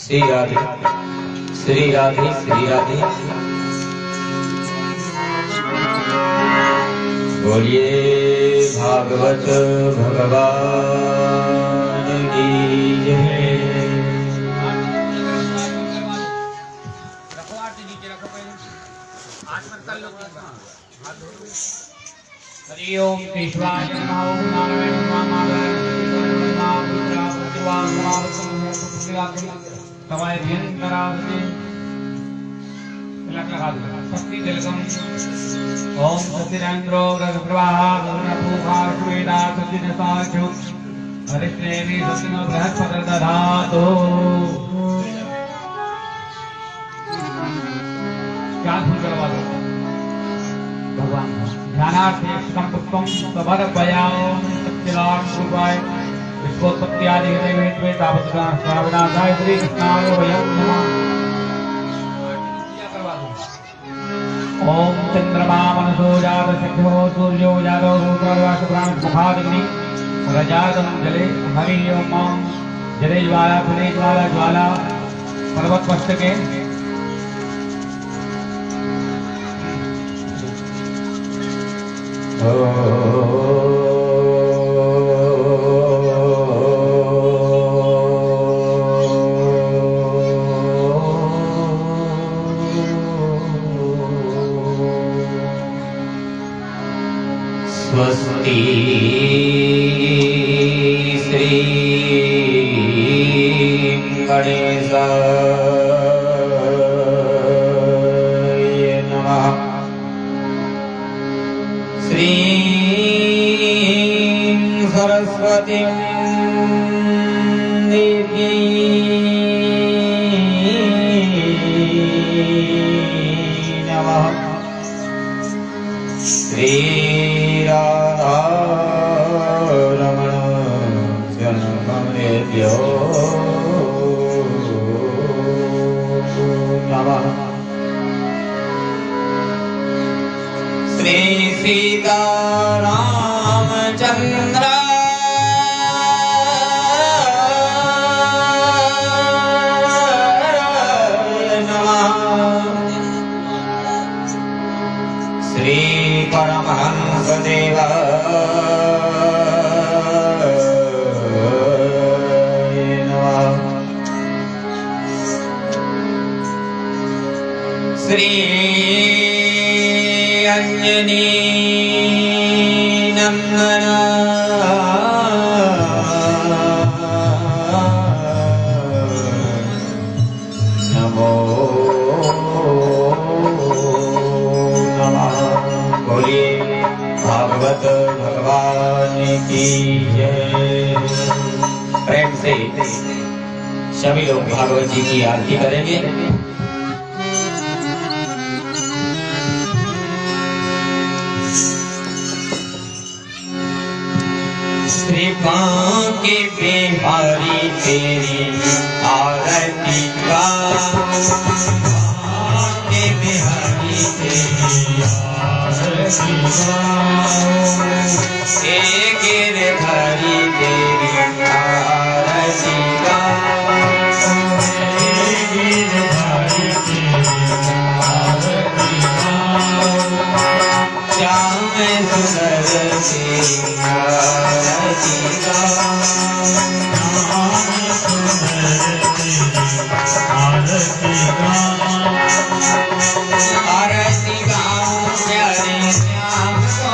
श्री राधे श्री राधे श्री राधे। बोलिए भागवत भगवान की जय। हरि ओम कृष्णाय नमः। ओम नारायण नारायण तवाय भयंकरावते तिलक लगा दो शक्ति तिलकम। ओम सतिरेंद्रो रघुप्रवाह गरुणभूषावेदा सतिनसाचु हरिश्रेणी सतिनो बृहस्पति दधातु। क्या धुन करवा दो भगवान ध्यानार्थे संपुष्पम सबर बयाओं सत्यनारायण गुरुवाय विश्वोत्पत्ति आदि हृदय तापत्रय श्रावणाय श्री कृष्णाय वयं नमः। ओम चंद्रमा मनसो जात सख्यो सूर्यो जातो भूतवास प्राण मुखाग्नि रजातम जले हरि ओम जले ज्वाला फले ज्वाला ज्वाला पर्वत मस्तके स्वस्ति श्री गणेशाय नमः। श्री सरस्वती देवी नमः। श्री रमण जन्मभ्यो नमः। श्री सीतारामचंद्र श्री परमहंस देव नमः। श्री अंजनी नंदन नमो भागवत भगवान की जय। प्रेम से सभी लोग भागवत जी की आरती करेंगे। श्रीकां के बिहारी तेरी आरती गाऊं, के बिहारी तेरी आरती गाऊं, हे गिरधारी तेरी आरती गाऊं, हे गिरधारी तेरी आरती गाऊं, श्याम सुंदर तेरी आरती गाऊं, श्याम सुंदर तेरी आरती गाऊं, आरती गाऊं प्यारे श्याम को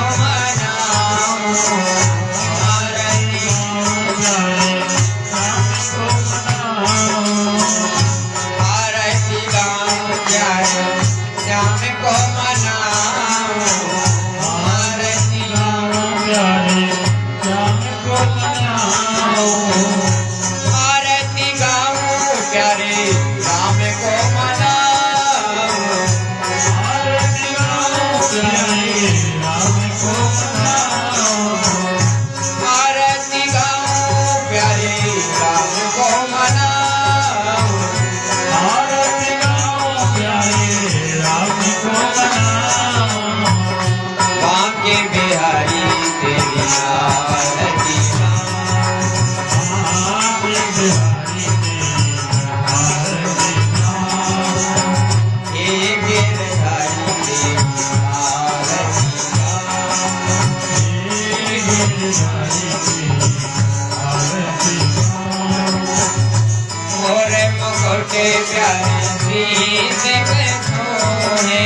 मोर मुकुट प्यारे शीश पे सोहे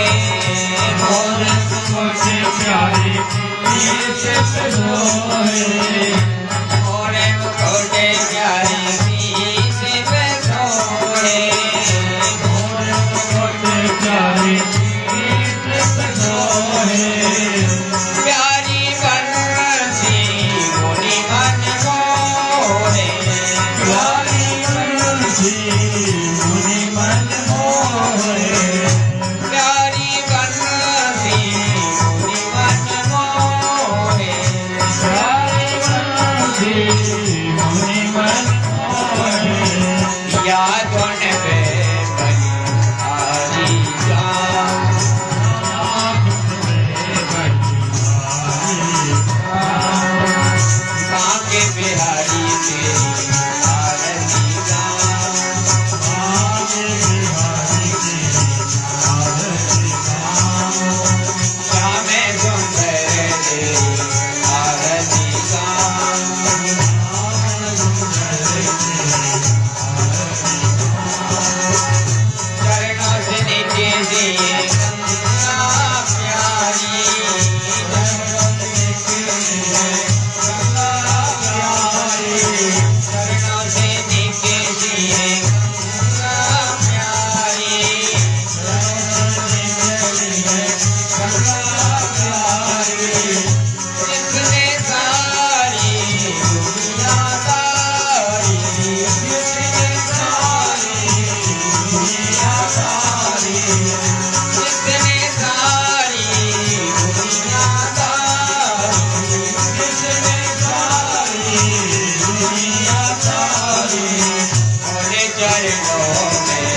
मोर मुकुट प्यारे शीश पे सोहे मोर मुकुट प्यारे शीश पे सोहे मोर मुकुट प्यारे शीश पे सोहे प्यारी बंसी मुनि मन मोहे प्यारी बंसी मुनि मन मोहे प्यारी बंसी मुनि मन मोहे प्यारी बंसी मुनि मन मोहे या धुन पे बनी हरी जान बांके बिहारी तेरी आरती गान बांके बिहारी तेरी आरती गान श्यामे सुंदर तेरी आरती गान श्यामे सुंदर तेरी चरणों से नीचे दिए गंगा प्यारी चरणों से नीचे दिए गंगा प्यारी चरणों से नीचे दिए गंगा प्यारी चरणों से नीचे दिए गंगा प्यारी जिसने सारी दुनिया तारी जिसने सारी दुनिया तारी जिसने सारी दुनिया तारी जिसने सारी दुनिया तारी मोरे चरणों में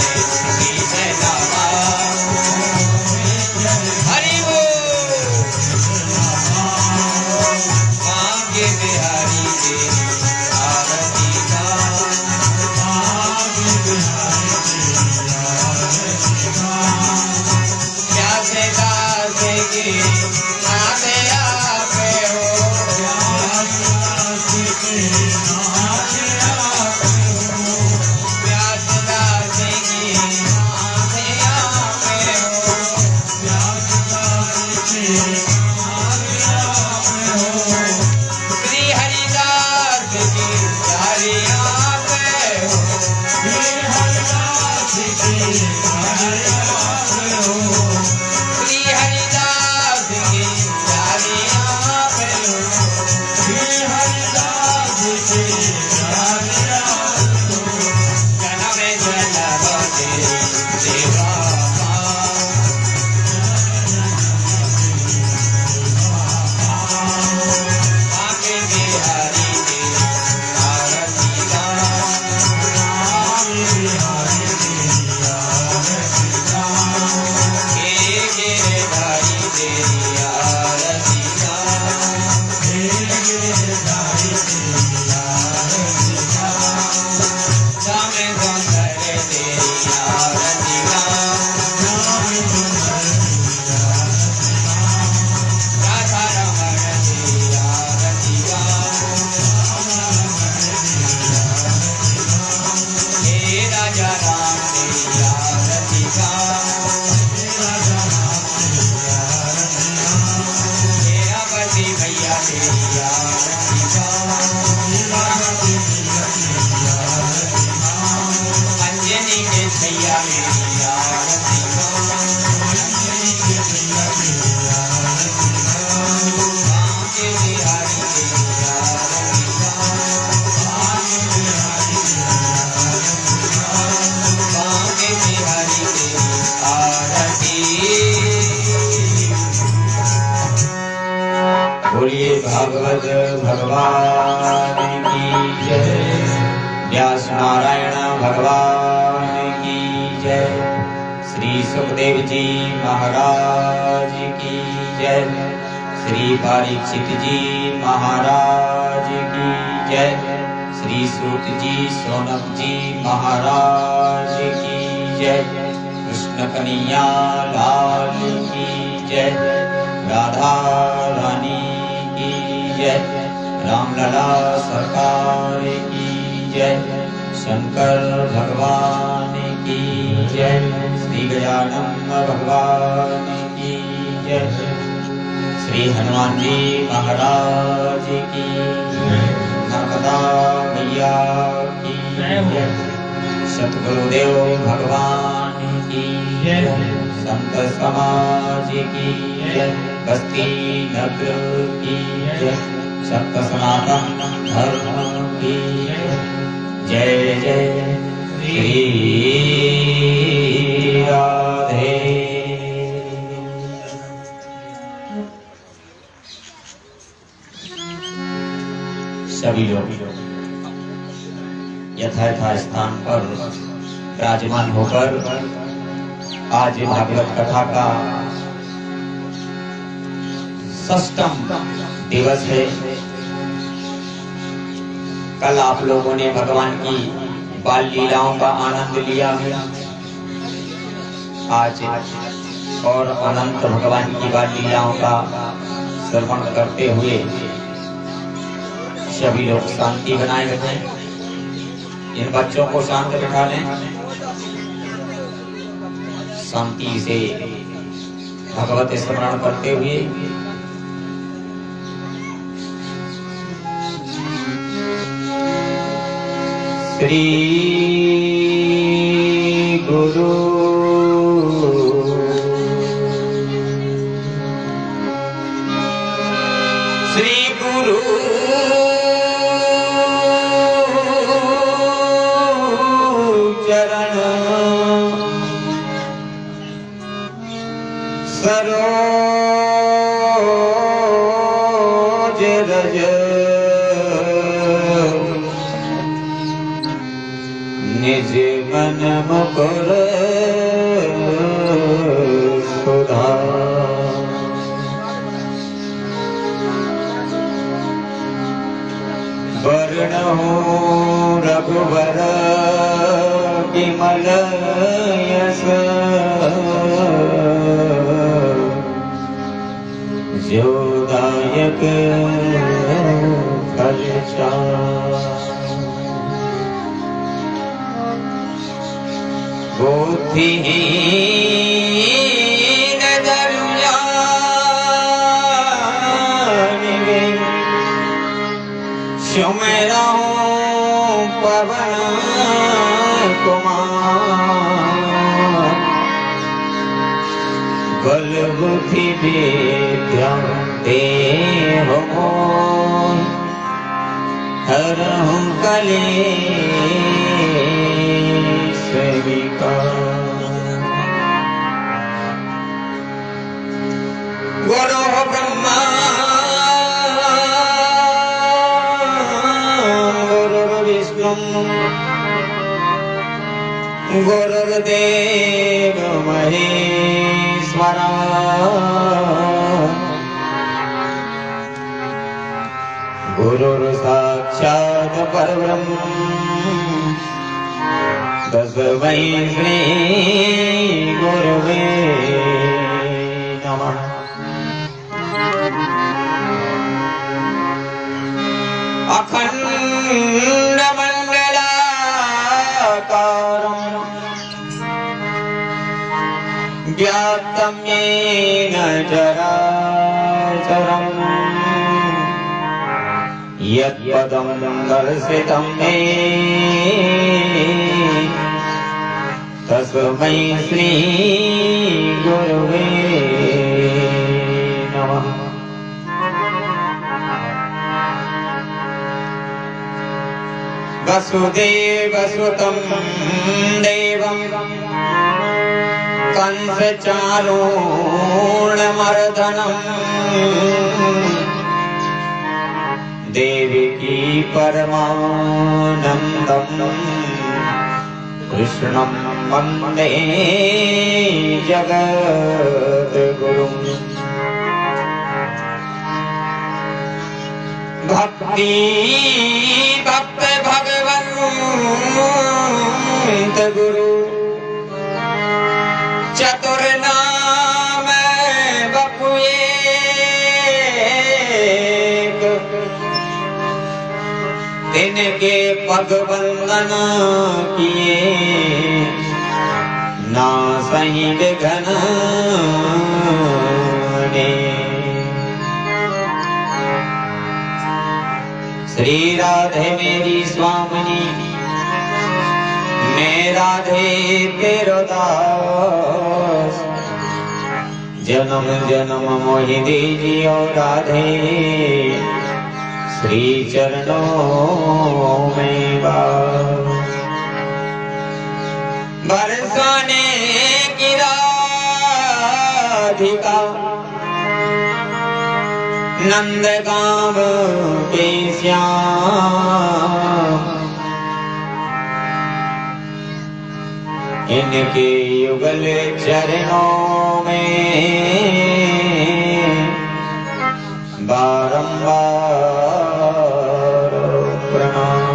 शीश नवा हरि बोल बांके बिहारी तेरी आरती गान बांके बिहारी तेरी आरती गान प्यासे दास की नाथ आप हो प्यासे दास की नाथ आप हो प्यासे दास की नाथ आप हो प्यासे दास की नाथ आप हो श्री हरिदास की हरि आप हो श्री हरिदास की हरि आप हो श्री हरिदास की हरि आप हो श्री हरिदास की हरि आप हो जन्म जन्म तेरी सेवा बांके बिहारी तेरी आरती गान बांके बिहारी तेरी आरती गान हे गिरधारी तेरी आरती गान हे गिरधारी तेरी आरती गान श्यामे सुंदर तेरी आरती गान श्यामे सुंदर तेरी आरती गान राधा रमण तेरी आरती गान हे राजा राम तेरी आरती गान हे राजा राम तेरी आरती गान हे अवधि भैया तेरी आरती गान हे अवधि भैया तेरी आरती गान अंजनी के भैया मेरी आरती गान अंजनी के भैया तेरी आरती गान बांके बिहारी तेरी आरती गान बांके बिहारी तेरी आरती गान बांके बिहारी तेरी आरती बोलिए भागवत भगवान की जय व्यास नारायण भगवान की जय श्री सुखदेव जी महाराज की जय श्री परीक्षित जी महाराज की जय श्री सूत जी सोनक जी महाराज की जय कृष्ण कन्हैया लाल की जय राधा रानी की जय रामलला सरकार की जय। शंकर भगवान की जय। श्री गजानन भगवान की जय। श्री हनुमान जी महाराज की जय। नर्मदा मैया की जय। सतगुरुदेव भगवान की जय। संत समाज की जय। बस्ती नगर की जय। सत्य सनातन धर्म की जय जय श्री राधे। सभी लोग यथा स्थान पर विराजमान होकर आज भागवत कथा का षष्ठम दिवस है। कल आप लोगों ने भगवान की बाल लीलाओं का आनंद लिया है। आज और अनंत भगवान की बाल लीलाओं का श्रवण करते हुए सभी लोग शांति बनाए रखें। इन बच्चों को शांत बिठा लें। शांति से भगवत स्मरण करते हुए श्री गुरु श्री गुरु चरण सरोज रज निज मन मुकुर सुधा। वर्णो रघुवर विमल यश जोदायक फलचार। बुद्धिहीन दरुयानिवे सुमिरऊं पवन कुमार। बल बुद्धि विद्या देहु मोहि हरहु कलेश विकार। गुरु ब्रह्मा गुरुर्विष्णु गुरुर्देव महेश्वरा। गुरुर्साक्षात् परब्रह्म तस्मै श्री गुरवे नमः। अखंड मंडलाकारं व्याप्तं येन चराचरम् यत्पदं दर्शितं मे तस्मै श्री गुरवे नमः। वसुदेवसुतं देवं कंसचाणूरमर्दनम् देवकी परमानन्दं कृष्णं वन्दे जगद्गुरुम्। भक्ति भक्त भगवन्त गुरु चतुर नाम बपुए इनके पग बंदन किए ना सही विघन ने। श्री राधे मेरी स्वामिनी मैं राधे तेरो दास, जन्म जन्म मोहि दीजियो राधे श्री चरणों में बास। बरसाने की राधिका नंदगांव के श्याम, इनके युगल चरणों में बारंबार प्रणाम।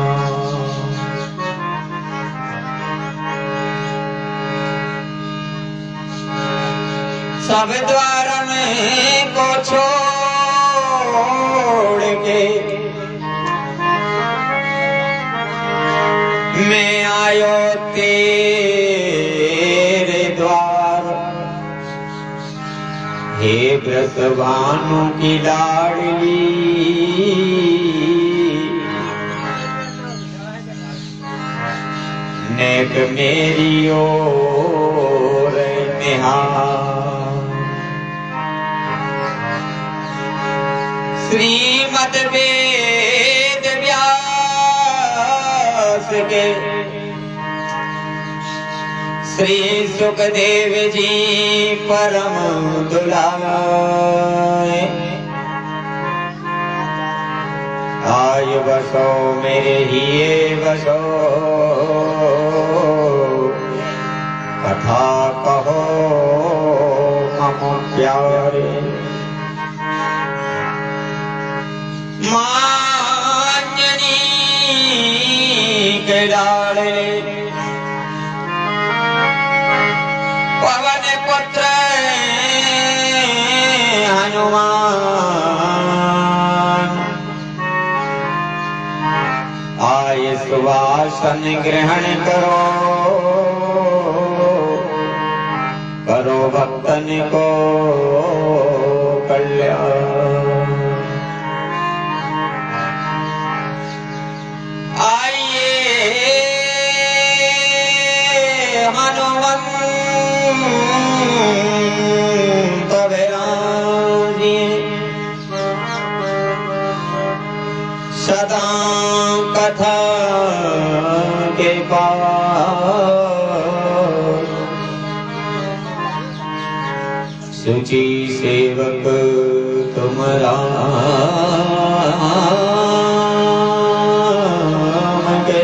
सब द्वार में को छोड़ के मैं आयो तेरे द्वार, हे व्रत भानु की लाडली नेक मेरी ओर निहार। श्रीमद वेद व्यास के श्री सुखदेव जी परम दुलारे, आय बसो मेरे हिये बसो कथा कहो मम प्यारे। मांजनी के लाड़े पवन पुत्र हनुमान, आय सुवासन ग्रहण करो करो भक्तन को कल्याण। आइए हनुमंत विराजिए सदा कथा के पास, सुचि सेवक तुम राम के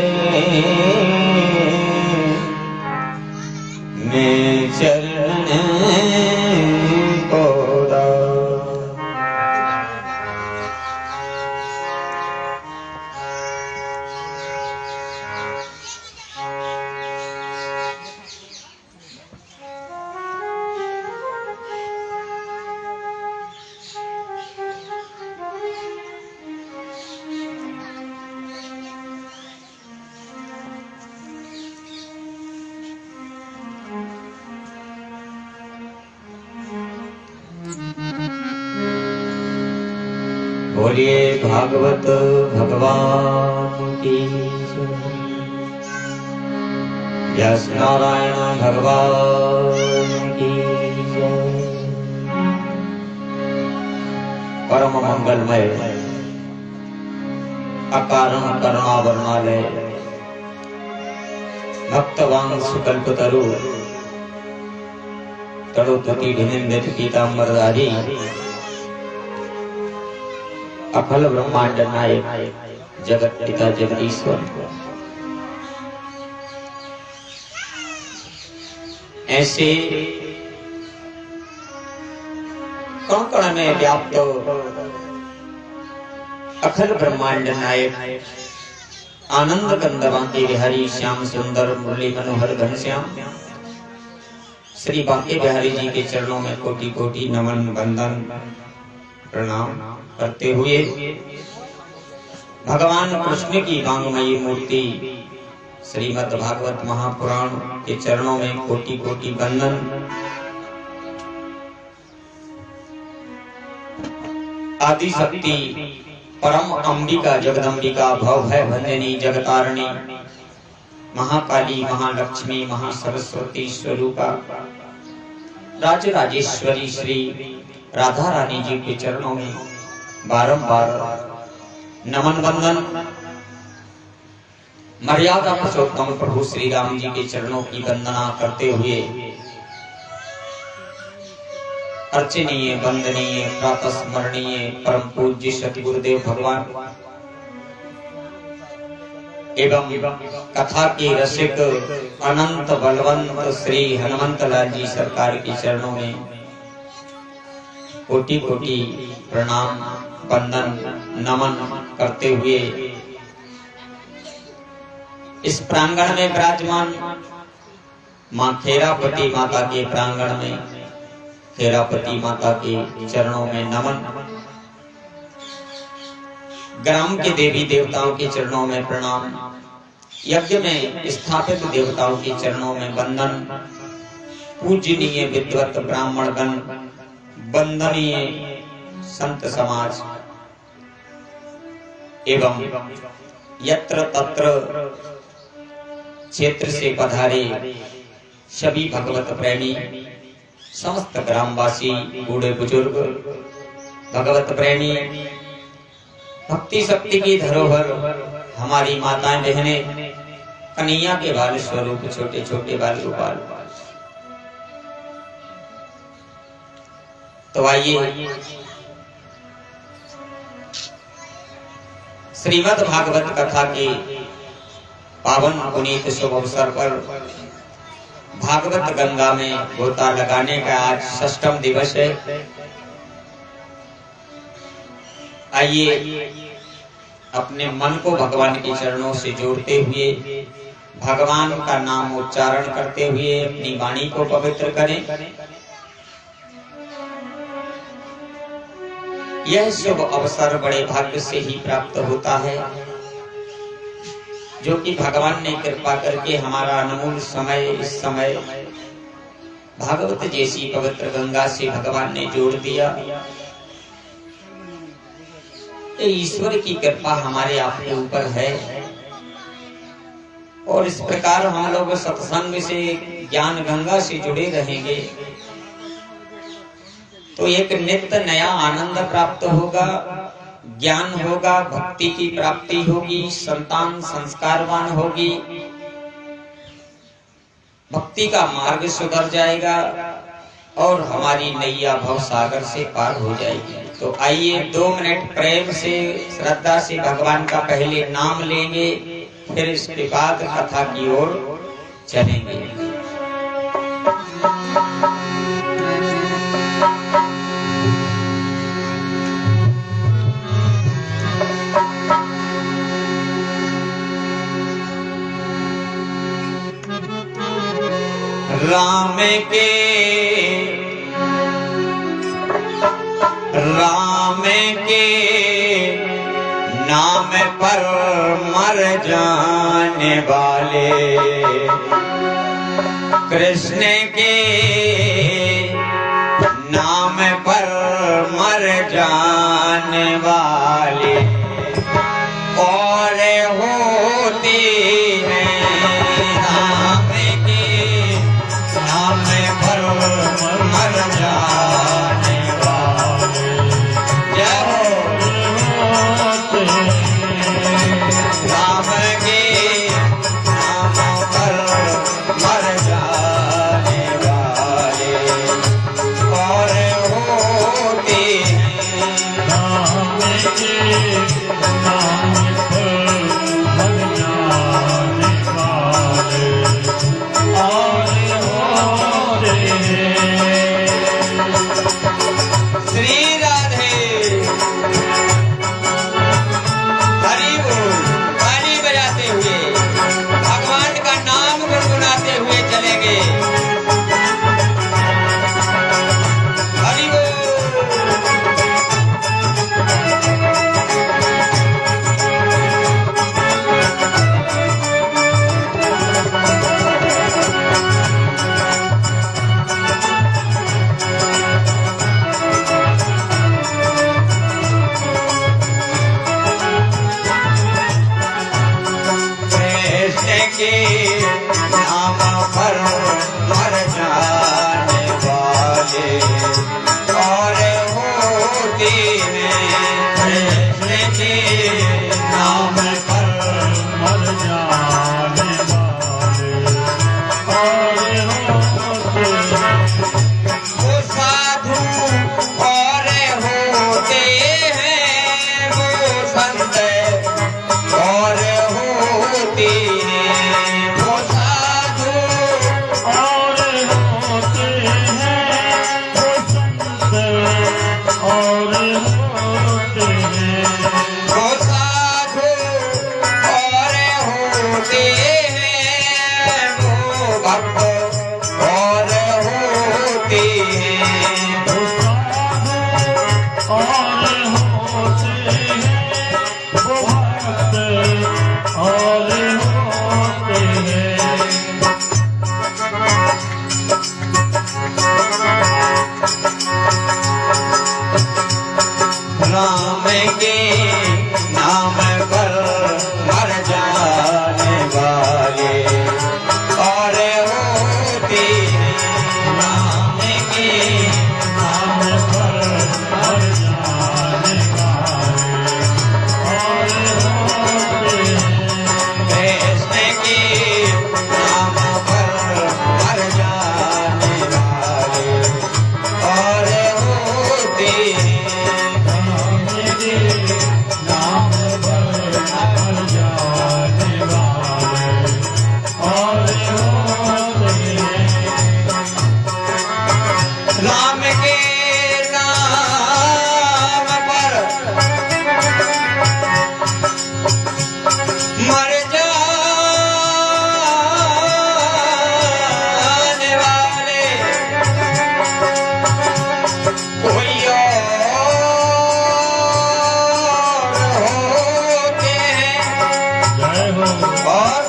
मैं चरण को बोलिए भागवत भगवान की जय। यश नारायण भगवान की जय। परम मंगलमय अकारण करुणावरणालय भक्तवांश कल्पतरु तड़ोतुकी भिनिंदित पीतांबरधारी अखल ब्रह्मांड नायक जगत पिता जगदीश्वर, ऐसे कण कण में व्याप्त अखल ब्रह्मांड नायक आनंद कंद बांके बिहारी श्याम सुंदर मुरली मनोहर घनश्याम श्री बांके बिहारी जी के चरणों में कोटि कोटि नमन वंदन प्रणाम करते हुए भगवान कृष्ण की वांगमयी मूर्ति श्रीमद् भागवत महापुराण के चरणों में कोटि कोटि वंदन। आदि शक्ति परम अंबिका जगदम्बिका भव भय भंजनी जगतारिणी महाकाली महालक्ष्मी महासरस्वती स्वरूपा राजराजेश्वरी श्री राधा रानी जी के चरणों में बारंबार नमन वंदन। मर्यादा पुरुषोत्तम प्रभु श्री राम जी के चरणों की वंदना करते हुए अर्चनीय वंदनीय प्रातः स्मरणीय परम पूज्य सतगुरुदेव भगवान एवं कथा के रसिक अनंत बलवंत श्री हनुमंत लाल जी सरकार के चरणों में कोटि कोटि प्रणाम वंदन नमन करते हुए इस प्रांगण में विराजमान मां खेरापति माता के प्रांगण में खेरापति माता के चरणों में नमन। ग्राम के देवी देवताओं के चरणों में प्रणाम। यज्ञ में स्थापित देवताओं के चरणों में वंदन। पूजनीय विद्वत ब्राह्मण गण वंदनीय संत समाज एवं यत्र तत्र क्षेत्र से पधारे सभी भगवत प्रेमी समस्त ग्रामवासी बूढ़े बुजुर्ग भगवत प्रेमी भक्ति शक्ति की धरोहर हमारी माताएं बहनें कन्हैया के बाल स्वरूप छोटे छोटे बाल गोपाल। तो आइए श्रीमद् भागवत कथा के पावन पुनीत शुभ अवसर पर भागवत गंगा में गोता लगाने का आज 6वां दिवस है। आइए अपने मन को भगवान के चरणों से जोड़ते हुए भगवान का नाम उच्चारण करते हुए अपनी वाणी को पवित्र करें। यह शुभ अवसर बड़े भाग्य से ही प्राप्त होता है जो कि भगवान ने कृपा करके हमारा अनमोल समय इस समय भागवत जैसी पवित्र गंगा से भगवान ने जोड़ दिया। ईश्वर की कृपा हमारे आपके ऊपर है और इस प्रकार हम लोग सत्संग से ज्ञान गंगा से जुड़े रहेंगे तो एक नित्य नया आनंद प्राप्त होगा, ज्ञान होगा, भक्ति की प्राप्ति होगी, संतान संस्कारवान होगी, भक्ति का मार्ग सुधर जाएगा और हमारी नैया भव सागर से पार हो जाएगी। तो आइए 2 मिनट प्रेम से श्रद्धा से भगवान का पहले नाम लेंगे, फिर इसके बाद कथा की ओर चलेंगे। राम के नाम पर मर जाने वाले, कृष्ण के नाम पर मर जाने वाले और होती है राम के नाम पर मर जाने वाले। जय हो राम के नाम पर मर जाने वाले और होते हैं राम के नाम पर मर जाने वाले और होते हैं। श्री राधे हरि बोल। ताली बजाते हुए भगवान का नाम गुनगुनाते हुए चलेंगे। हरि बोल। और होते हैं, वो साधु और होते हैं, वो भक्त और होते हैं। वो साधु और होते हैं, वो भक्त और होते हैं। राम के नाम पर मर जाने वाले और होते हैं। राम के नाम पर मर जाने वाले और होते हैं। कृष्ण के नाम पर मर जाने वाले और होते हैं। राम के नाम पर मर जाने वाले और होते हैं। राम के नाम पर मर जाने वाले कोई और होते हैं। जय हो और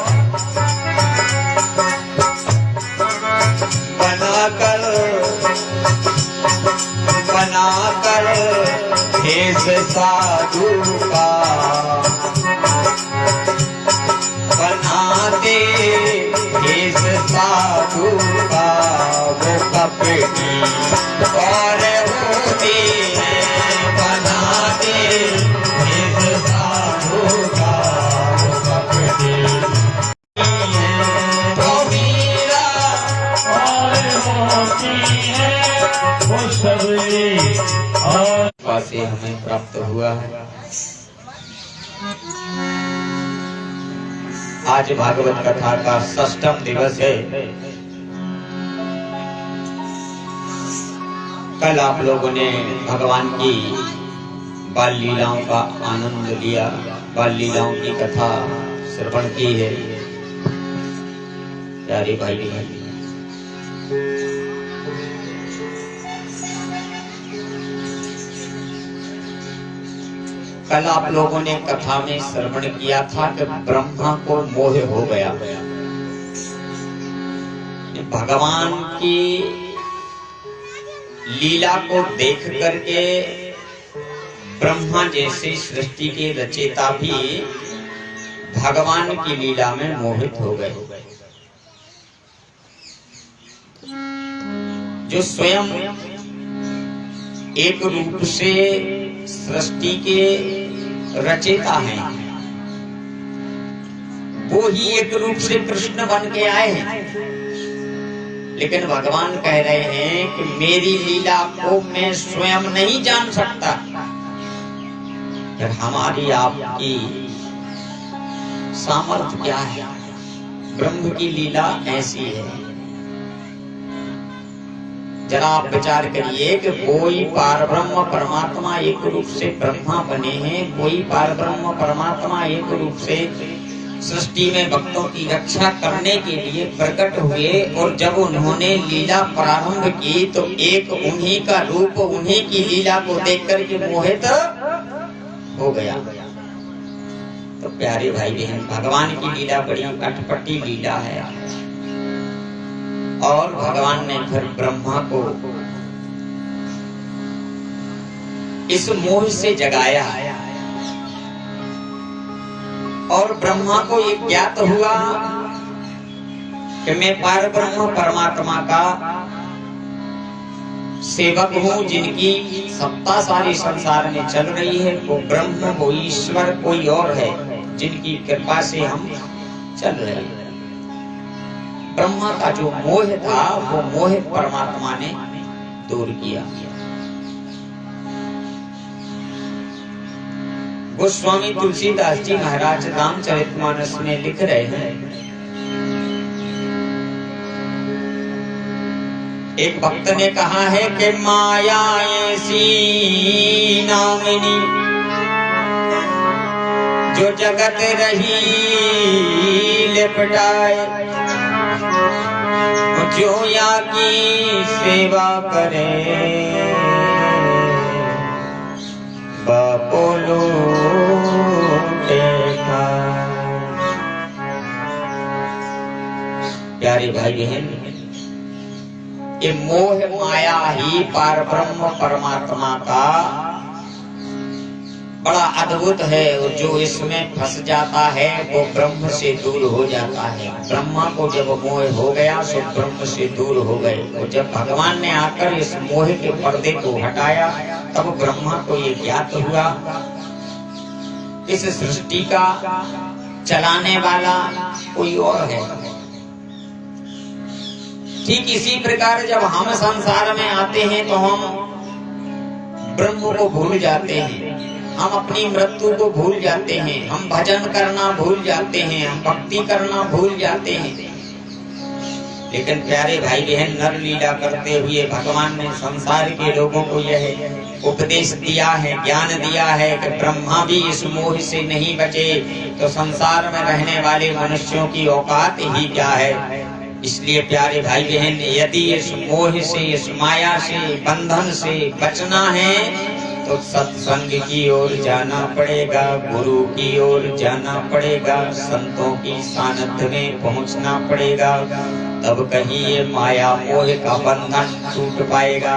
बनाकर भेष साधु का बनाते भेष साधु का वो कपटी और होते हैं। बनाते भेष साधु का वो कपटी हैं। तो मीरा और होती है वो सबरी और से हमें प्राप्त हुआ है। आज भागवत कथा का 6वां दिवस है। कल आप लोगों ने भगवान की बाल लीलाओं का आनंद लिया, बाल लीलाओं की कथा श्रवण की है। प्यारे भाई बहन, कल आप लोगों ने कथा में श्रवण किया था कि ब्रह्मा को मोह हो गया। भगवान की लीला को देख करके ब्रह्मा जैसे सृष्टि के रचयिता भी भगवान की लीला में मोहित हो गए। जो स्वयं एक रूप से सृष्टि के रचयिता हैं, वो ही एक रूप से कृष्ण बन के आए हैं। लेकिन भगवान कह रहे हैं कि मेरी लीला को मैं स्वयं नहीं जान सकता। फिर हमारी आपकी सामर्थ्य क्या है? ब्रह्म की लीला ऐसी है। जरा आप विचार करिए कि कोई पारब्रह्म परमात्मा एक रूप से ब्रह्मा बने हैं, कोई पारब्रह्म परमात्मा एक रूप से सृष्टि में भक्तों की रक्षा करने के लिए प्रकट हुए, और जब उन्होंने लीला प्रारंभ की तो एक उन्हीं का रूप, उन्हीं की लीला को देख करके मोहित हो गया। तो प्यारे भाई बहन, भगवान की लीला बड़ी अटपटी लीला है। और भगवान ने फिर ब्रह्मा को इस मोह से जगाया, और ब्रह्मा को ये ज्ञात हुआ कि मैं पारब्रह्म परमात्मा का सेवक हूँ, जिनकी सत्ता सारी संसार में चल रही है। वो ब्रह्म, वो ईश्वर कोई और है, जिनकी कृपा से हम चल रहे हैं। ब्रह्मा का जो मोह था, वो मोह परमात्मा ने दूर किया। गोस्वामी तुलसीदास जी महाराज रामचरितमानस में लिख रहे हैं एक भक्त ने कहा है कि माया ऐसी नामिनी जो जगत रही लिपटाए, जो या की सेवा करे बापोलो प्यारे भाई बहन, ये मोह माया ही पार ब्रह्म परमात्मा का बड़ा अद्भुत है। और जो इसमें फंस जाता है वो ब्रह्म से दूर हो जाता है। ब्रह्मा को जब मोह हो गया सो ब्रह्म से दूर हो गए। और जब भगवान ने आकर इस मोह के पर्दे को हटाया तब ब्रह्मा को ये ज्ञात हुआ इस सृष्टि का चलाने वाला कोई और है। ठीक इसी प्रकार जब हम संसार में आते हैं तो हम ब्रह्म को भूल जाते हैं, हम अपनी मृत्यु को भूल जाते हैं, हम भजन करना भूल जाते हैं, हम भक्ति करना भूल जाते हैं। लेकिन प्यारे भाई बहन, नर लीला करते हुए भगवान ने संसार के लोगों को यह उपदेश दिया है, ज्ञान दिया है कि ब्रह्मा भी इस मोह से नहीं बचे तो संसार में रहने वाले मनुष्यों की औकात ही क्या है। इसलिए प्यारे भाई बहन, यदि इस मोह से, इस माया से, बंधन से बचना है तो सत्संग की ओर जाना पड़ेगा, गुरु की ओर जाना पड़ेगा, संतों की सानिध्य में पहुंचना पड़ेगा, तब कहीं ये माया मोह का बंधन टूट पाएगा।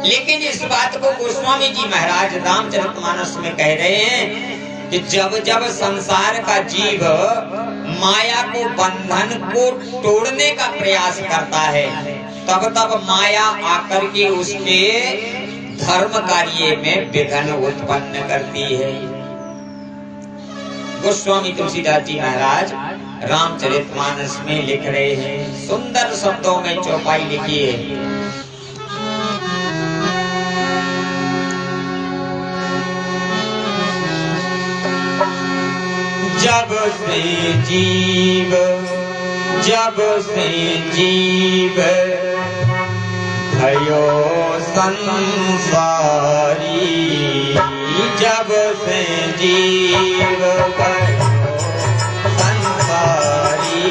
लेकिन इस बात को गोस्वामी जी महाराज रामचरितमानस में कह रहे हैं कि जब जब संसार का जीव माया को, बंधन को तोड़ने का प्रयास करता है तब तब माया आकर के उसके धर्म कार्य में विघ्न उत्पन्न करती है। गोस्वामी तुलसीदास जी महाराज रामचरितमानस में लिख रहे हैं, सुंदर शब्दों में चौपाई लिखी है। जब से जीव भयो संसारी, जब से जीव भयो संसारी,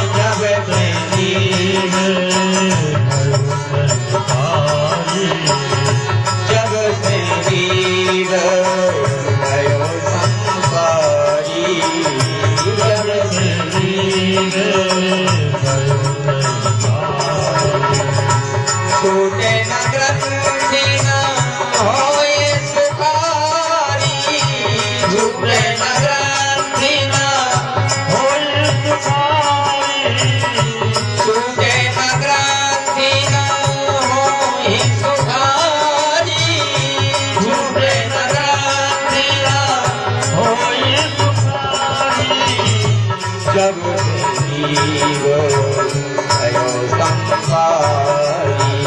जब से जीव जब से जीव भयो संसारी, जब से जीव छूटे न ग्रंथि न होए सुखारी, छूटे न ग्रंथि न होए सुखारी, छूटे न ग्रंथि न होए सुखारी, छूटे न ग्रंथि न होए सुखारी, जब जीव भयो संसारी,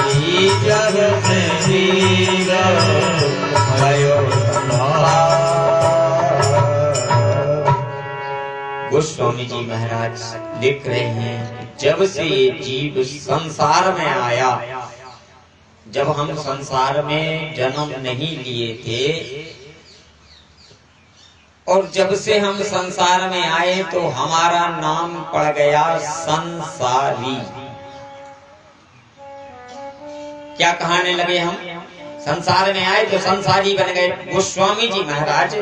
जब से जीव भयो संसारी। गोस्वामी जी महाराज लिख रहे हैं, जब से ये जीव संसार में आया, जब हम संसार में जन्म नहीं लिए थे और जब से हम संसार में आए तो हमारा नाम पड़ गया संसारी। क्या कहने लगे, हम संसार में आए तो संसारी बन गए। गोस्वामी जी महाराज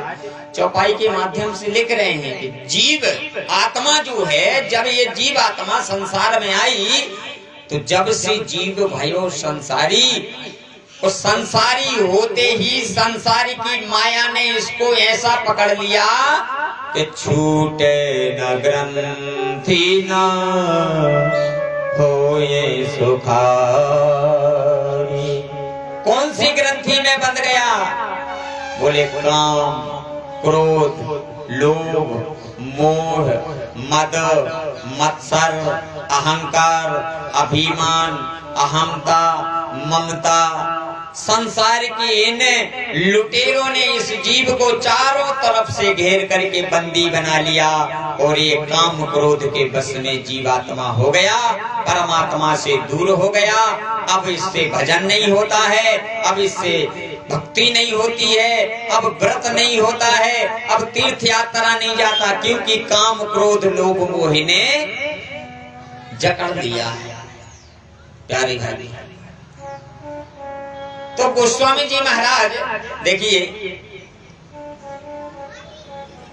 चौपाई के माध्यम से लिख रहे हैं कि जीव आत्मा जो है, जब ये जीव आत्मा संसार में आई तो जब से जीव भयो संसारी, उस संसारी होते ही संसारी की माया ने इसको ऐसा पकड़ लिया कि छूटे न ग्रंथि न होए सुखारी। कौन सी ग्रंथि में बंध गया? बोले काम, क्रोध, लोभ, मोह, मद, मत्सर, अहंकार, अभिमान, अहमता, ममता, संसार की इन लुटेरों ने इस जीव को चारों तरफ से घेर करके बंदी बना लिया और ये काम क्रोध के बस में जीवात्मा हो गया, परमात्मा से दूर हो गया। अब इससे भजन नहीं होता है, अब इससे भक्ति नहीं होती है, अब व्रत नहीं होता है, अब तीर्थ यात्रा नहीं जाता, क्योंकि काम क्रोध लोभ मोह ने जकड़ दिया है। प्यारे भाई, तो गोस्वामी जी महाराज देखिए,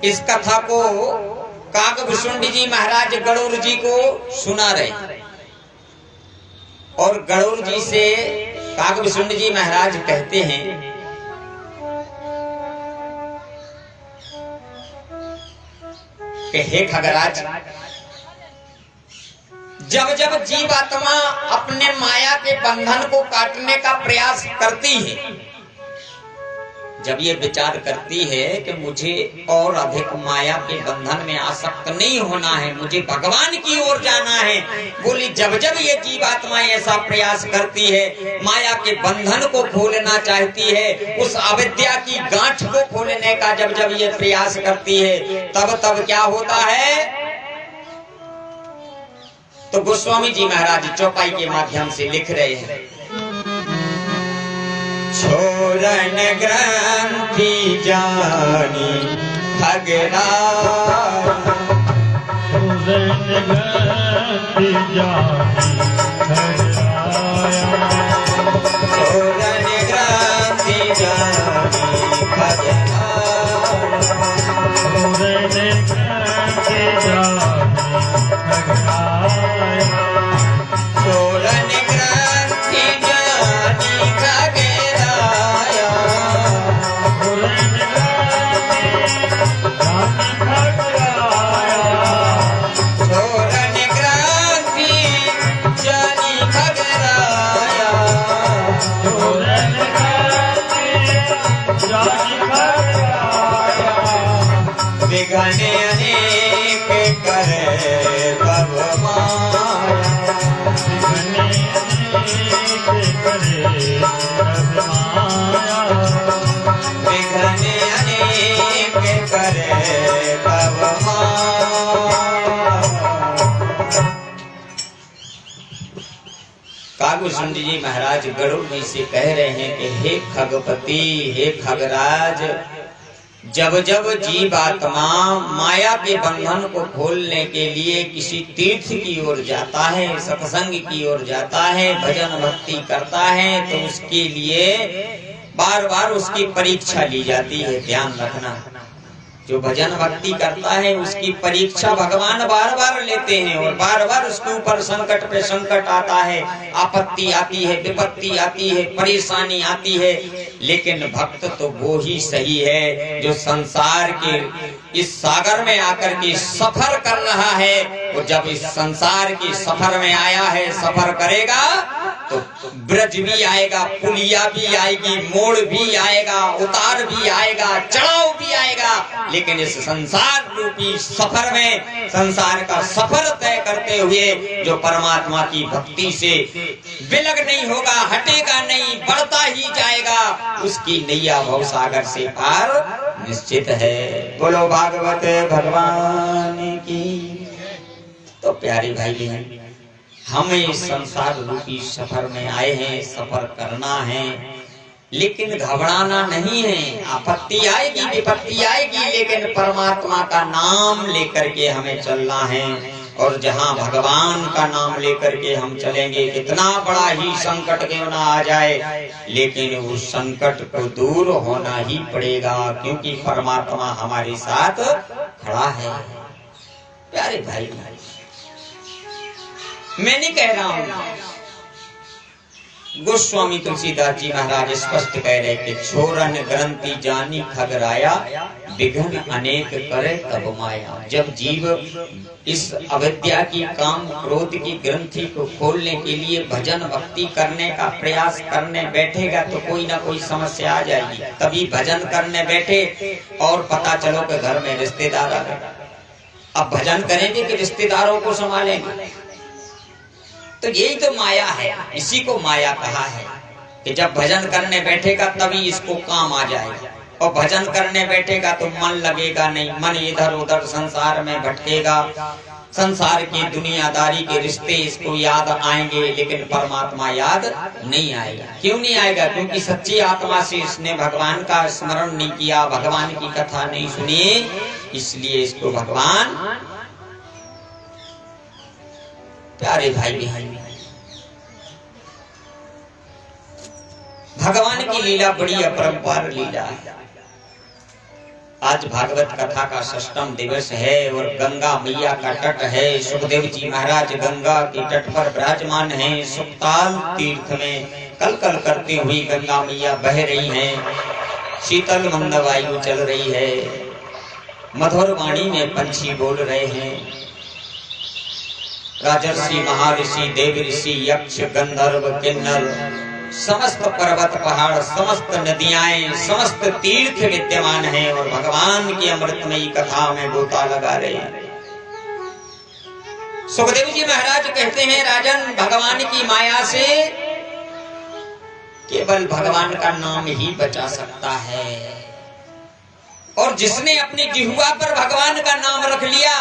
इस कथा को काकभूषुंडी जी महाराज गणुर जी को सुना रहे और गणुर जी से काकभूषुंडी जी महाराज कहते हैं कि हे खगराज, जब जब जीवात्मा अपने माया के बंधन को काटने का प्रयास करती है, जब ये विचार करती है कि मुझे और अधिक माया के बंधन में आसक्त नहीं होना है, मुझे भगवान की ओर जाना है, बोली जब जब ये जीवात्मा ऐसा प्रयास करती है, माया के बंधन को खोलना चाहती है, उस अविद्या की गांठ को खोलने का जब जब ये प्रयास करती है, तब तब क्या होता है? तो गोस्वामी जी महाराज चौपाई के माध्यम से लिख रहे हैं, छोरन ग्रंथि जानी खगराया, छोरन ग्रंथि जानी खगराया, छोरन ग्रंथि जानी खगराया, छोरन ग्रंथि जानी खगराया, छोरन ग्रंथि जानी खगराया, छोरन ग्रंथि जानी खगराया, छोरन ग्रंथि जानी खगराया, विघ्न अनेक करे तब माया, विघ्न अनेक करे तब माया, विघ्न अनेक करे तब माया। काकभूषुंडी जी महाराज गरुड़ जी से कह रहे हैं कि हे खगपति, हे खगराज, जब जब जीवात्मा माया के बंधन को खोलने के लिए किसी तीर्थ की ओर जाता है, सत्संग की ओर जाता है, भजन भक्ति करता है, तो उसके लिए बार बार उसकी परीक्षा ली जाती है। ध्यान रखना, जो भजन भक्ति करता है उसकी परीक्षा भगवान बार बार लेते हैं और बार बार उसके ऊपर संकट पे संकट आता है, आपत्ति आती है, विपत्ति आती है, परेशानी आती है, लेकिन भक्त तो वो ही सही है जो संसार के इस सागर में आकर के सफर कर रहा है। वो जब इस संसार की सफर में आया है, सफर करेगा तो ब्रज भी आएगा, पुलिया भी आएगी, मोड़ भी आएगा, उतार भी आएगा, चढ़ाव भी आएगा, लेकिन इस संसार रूपी सफर में, संसार का सफर तय करते हुए जो परमात्मा की भक्ति से विलग नहीं होगा, हटेगा नहीं, बढ़ता ही जाएगा, उसकी नैया भव सागर से पार निश्चित है। बोलो भागवत भगवान की। तो प्यारे भाई बहन, हम इस संसार रूपी सफर में आए हैं, सफर करना है, लेकिन घबराना नहीं है। आपत्ति आएगी, विपत्ति आएगी, लेकिन परमात्मा का नाम लेकर के हमें चलना है। और जहाँ भगवान का नाम लेकर के हम चलेंगे, कितना बड़ा ही संकट क्यों ना आ जाए, लेकिन उस संकट को दूर होना ही पड़ेगा, क्योंकि परमात्मा हमारे साथ खड़ा है। प्यारे भाई, मैं नहीं कह रहा हूं, गोस्वामी तुलसीदास जी महाराज स्पष्ट कह रहे कि छोरन ग्रंथि जानी खगराया, विघ्न अनेक करे तब माया। जब जीव इस अविद्या की, काम क्रोध की ग्रंथि को खोलने के लिए भजन भक्ति करने का प्रयास करने बैठेगा तो कोई ना कोई समस्या आ जाएगी। तभी भजन करने बैठे और पता चलो कि घर में रिश्तेदार आ गए। अब भजन करेंगे कि रिश्तेदारों को संभालेंगे? तो यही तो माया है, इसी को माया कहा है कि जब भजन करने बैठेगा तभी इसको काम आ जाएगा, और भजन करने बैठेगा तो मन लगेगा नहीं, मन इधर उधर संसार में भटकेगा, संसार की दुनियादारी के रिश्ते इसको याद आएंगे, लेकिन परमात्मा याद नहीं आएगा। क्यों नहीं आएगा? क्योंकि सच्ची आत्मा से इसने भगवान का स्मरण नहीं किया, भगवान की कथा नहीं सुनी, इसलिए इसको भगवान। प्यारे भाई बहन, भगवान की लीला बड़ी अपरंपार लीला है। आज भागवत कथा का 6वां दिवस है और गंगा मैया का तट है। सुखदेव जी महाराज गंगा के तट पर विराजमान हैं। सुखताल तीर्थ में कल कल करती हुई गंगा मैया बह रही हैं। शीतल मंद वायु चल रही है, मधुर वाणी में पंछी बोल रहे हैं। राजर्षि महर्षि देव ऋषि यक्ष गंधर्व किन्नर, समस्त पर्वत पहाड़, समस्त नदियां, समस्त तीर्थ विद्यमान हैं और भगवान की अमृतमयी कथा में गोता लगा रहे हैं। सुखदेव जी महाराज कहते हैं, राजन, भगवान की माया से केवल भगवान का नाम ही बचा सकता है, और जिसने अपनी जिह्वा पर भगवान का नाम रख लिया,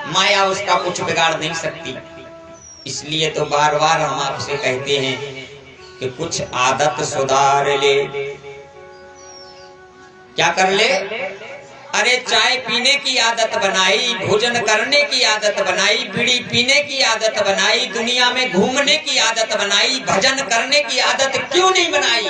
माया उसका कुछ बिगाड़ नहीं सकती। इसलिए तो बार बार हम आपसे कहते हैं कि कुछ आदत सुधार ले। क्या कर ले? अरे चाय पीने की आदत बनाई, भोजन करने की आदत बनाई, बीड़ी पीने की आदत बनाई, दुनिया में घूमने की आदत बनाई, भजन करने की आदत क्यों नहीं बनाई?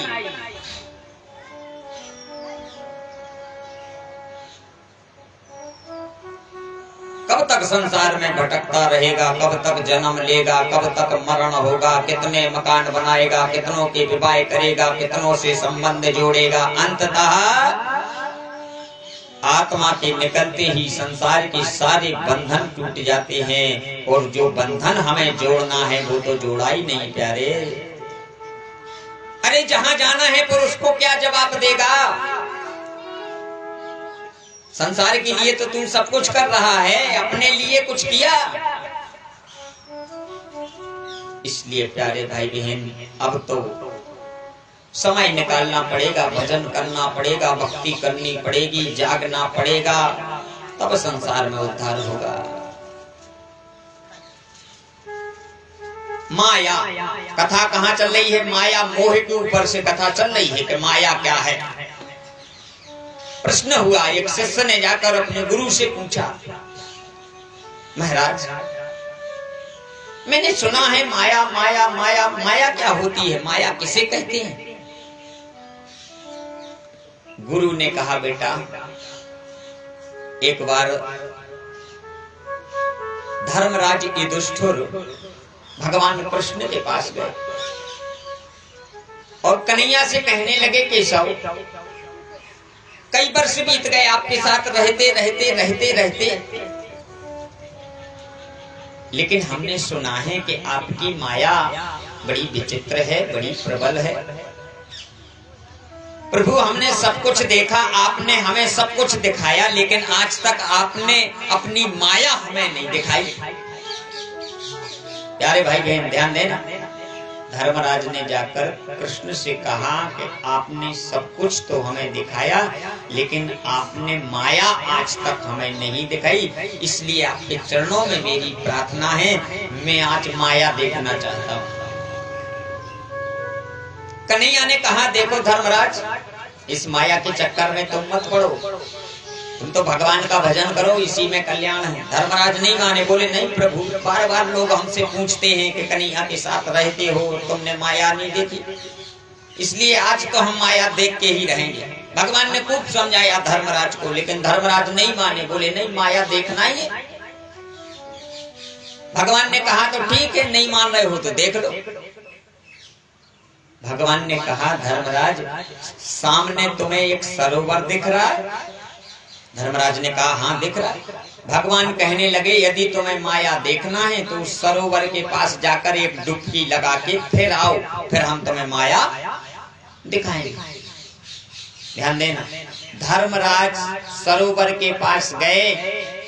कब तक संसार में भटकता रहेगा? कब तक जन्म लेगा? कब तक मरण होगा? कितने मकान बनाएगा? कितनों के विवाह करेगा? कितनों से संबंध जोड़ेगा? अंततः आत्मा के निकलते ही संसार के सारे बंधन टूट जाते हैं, और जो बंधन हमें जोड़ना है वो तो जोड़ा ही नहीं प्यारे। अरे जहां जाना है पुरुष को क्या जवाब देगा? संसार के लिए तो तू सब कुछ कर रहा है, अपने लिए कुछ किया? इसलिए प्यारे भाई बहन, अब तो समय निकालना पड़ेगा, भजन करना पड़ेगा, भक्ति करनी पड़ेगी, जागना पड़ेगा, तब संसार में उद्धार होगा। माया कथा कहाँ चल रही है? माया मोह के ऊपर से कथा चल रही है कि माया क्या है। प्रश्न हुआ, एक शिष्य ने जाकर अपने गुरु से पूछा, महाराज मैंने सुना है माया माया माया, माया क्या होती है? माया किसे कहते हैं? गुरु ने कहा, बेटा एक बार धर्मराज युधिष्ठिर भगवान कृष्ण के पास गए और कन्हैया से कहने लगे, केशव कई वर्ष बीत गए आपके साथ रहते रहते रहते रहते, लेकिन हमने सुना है कि आपकी माया बड़ी विचित्र है, बड़ी प्रबल है। प्रभु हमने सब कुछ देखा, आपने हमें सब कुछ दिखाया, लेकिन आज तक आपने अपनी माया हमें नहीं दिखाई। प्यारे भाई बहन ध्यान देना, धर्मराज ने जाकर कृष्ण से कहा कि आपने सब कुछ तो हमें दिखाया, लेकिन आपने माया आज तक हमें नहीं दिखाई, इसलिए आपके चरणों में मेरी प्रार्थना है, मैं आज माया देखना चाहता हूँ। कन्हैया ने कहा, देखो धर्मराज, इस माया के चक्कर में तुम मत पड़ो, तुम तो भगवान का भजन करो, इसी में कल्याण है। धर्मराज नहीं माने, बोले नहीं प्रभु, बार बार लोग हमसे पूछते हैं कि कन्हैया के साथ रहते हो, तुमने माया नहीं देखी, इसलिए आज तो हम माया देख के ही रहेंगे। भगवान ने खूब समझाया धर्मराज को, लेकिन धर्मराज नहीं माने, बोले नहीं माया देखना ही है। भगवान ने कहा तो ठीक है, नहीं मान रहे हो तो देख लो। भगवान ने कहा, धर्मराज सामने तुम्हें एक सरोवर दिख रहा है? धर्मराज ने कहा, हाँ दिख रहा है। भगवान कहने लगे, यदि तुम्हें माया देखना है तो उस सरोवर के पास जाकर एक डुबकी लगा के फिर आओ, फिर हम तुम्हें माया दिखाएंगे। ध्यान देना, धर्मराज सरोवर के पास गए,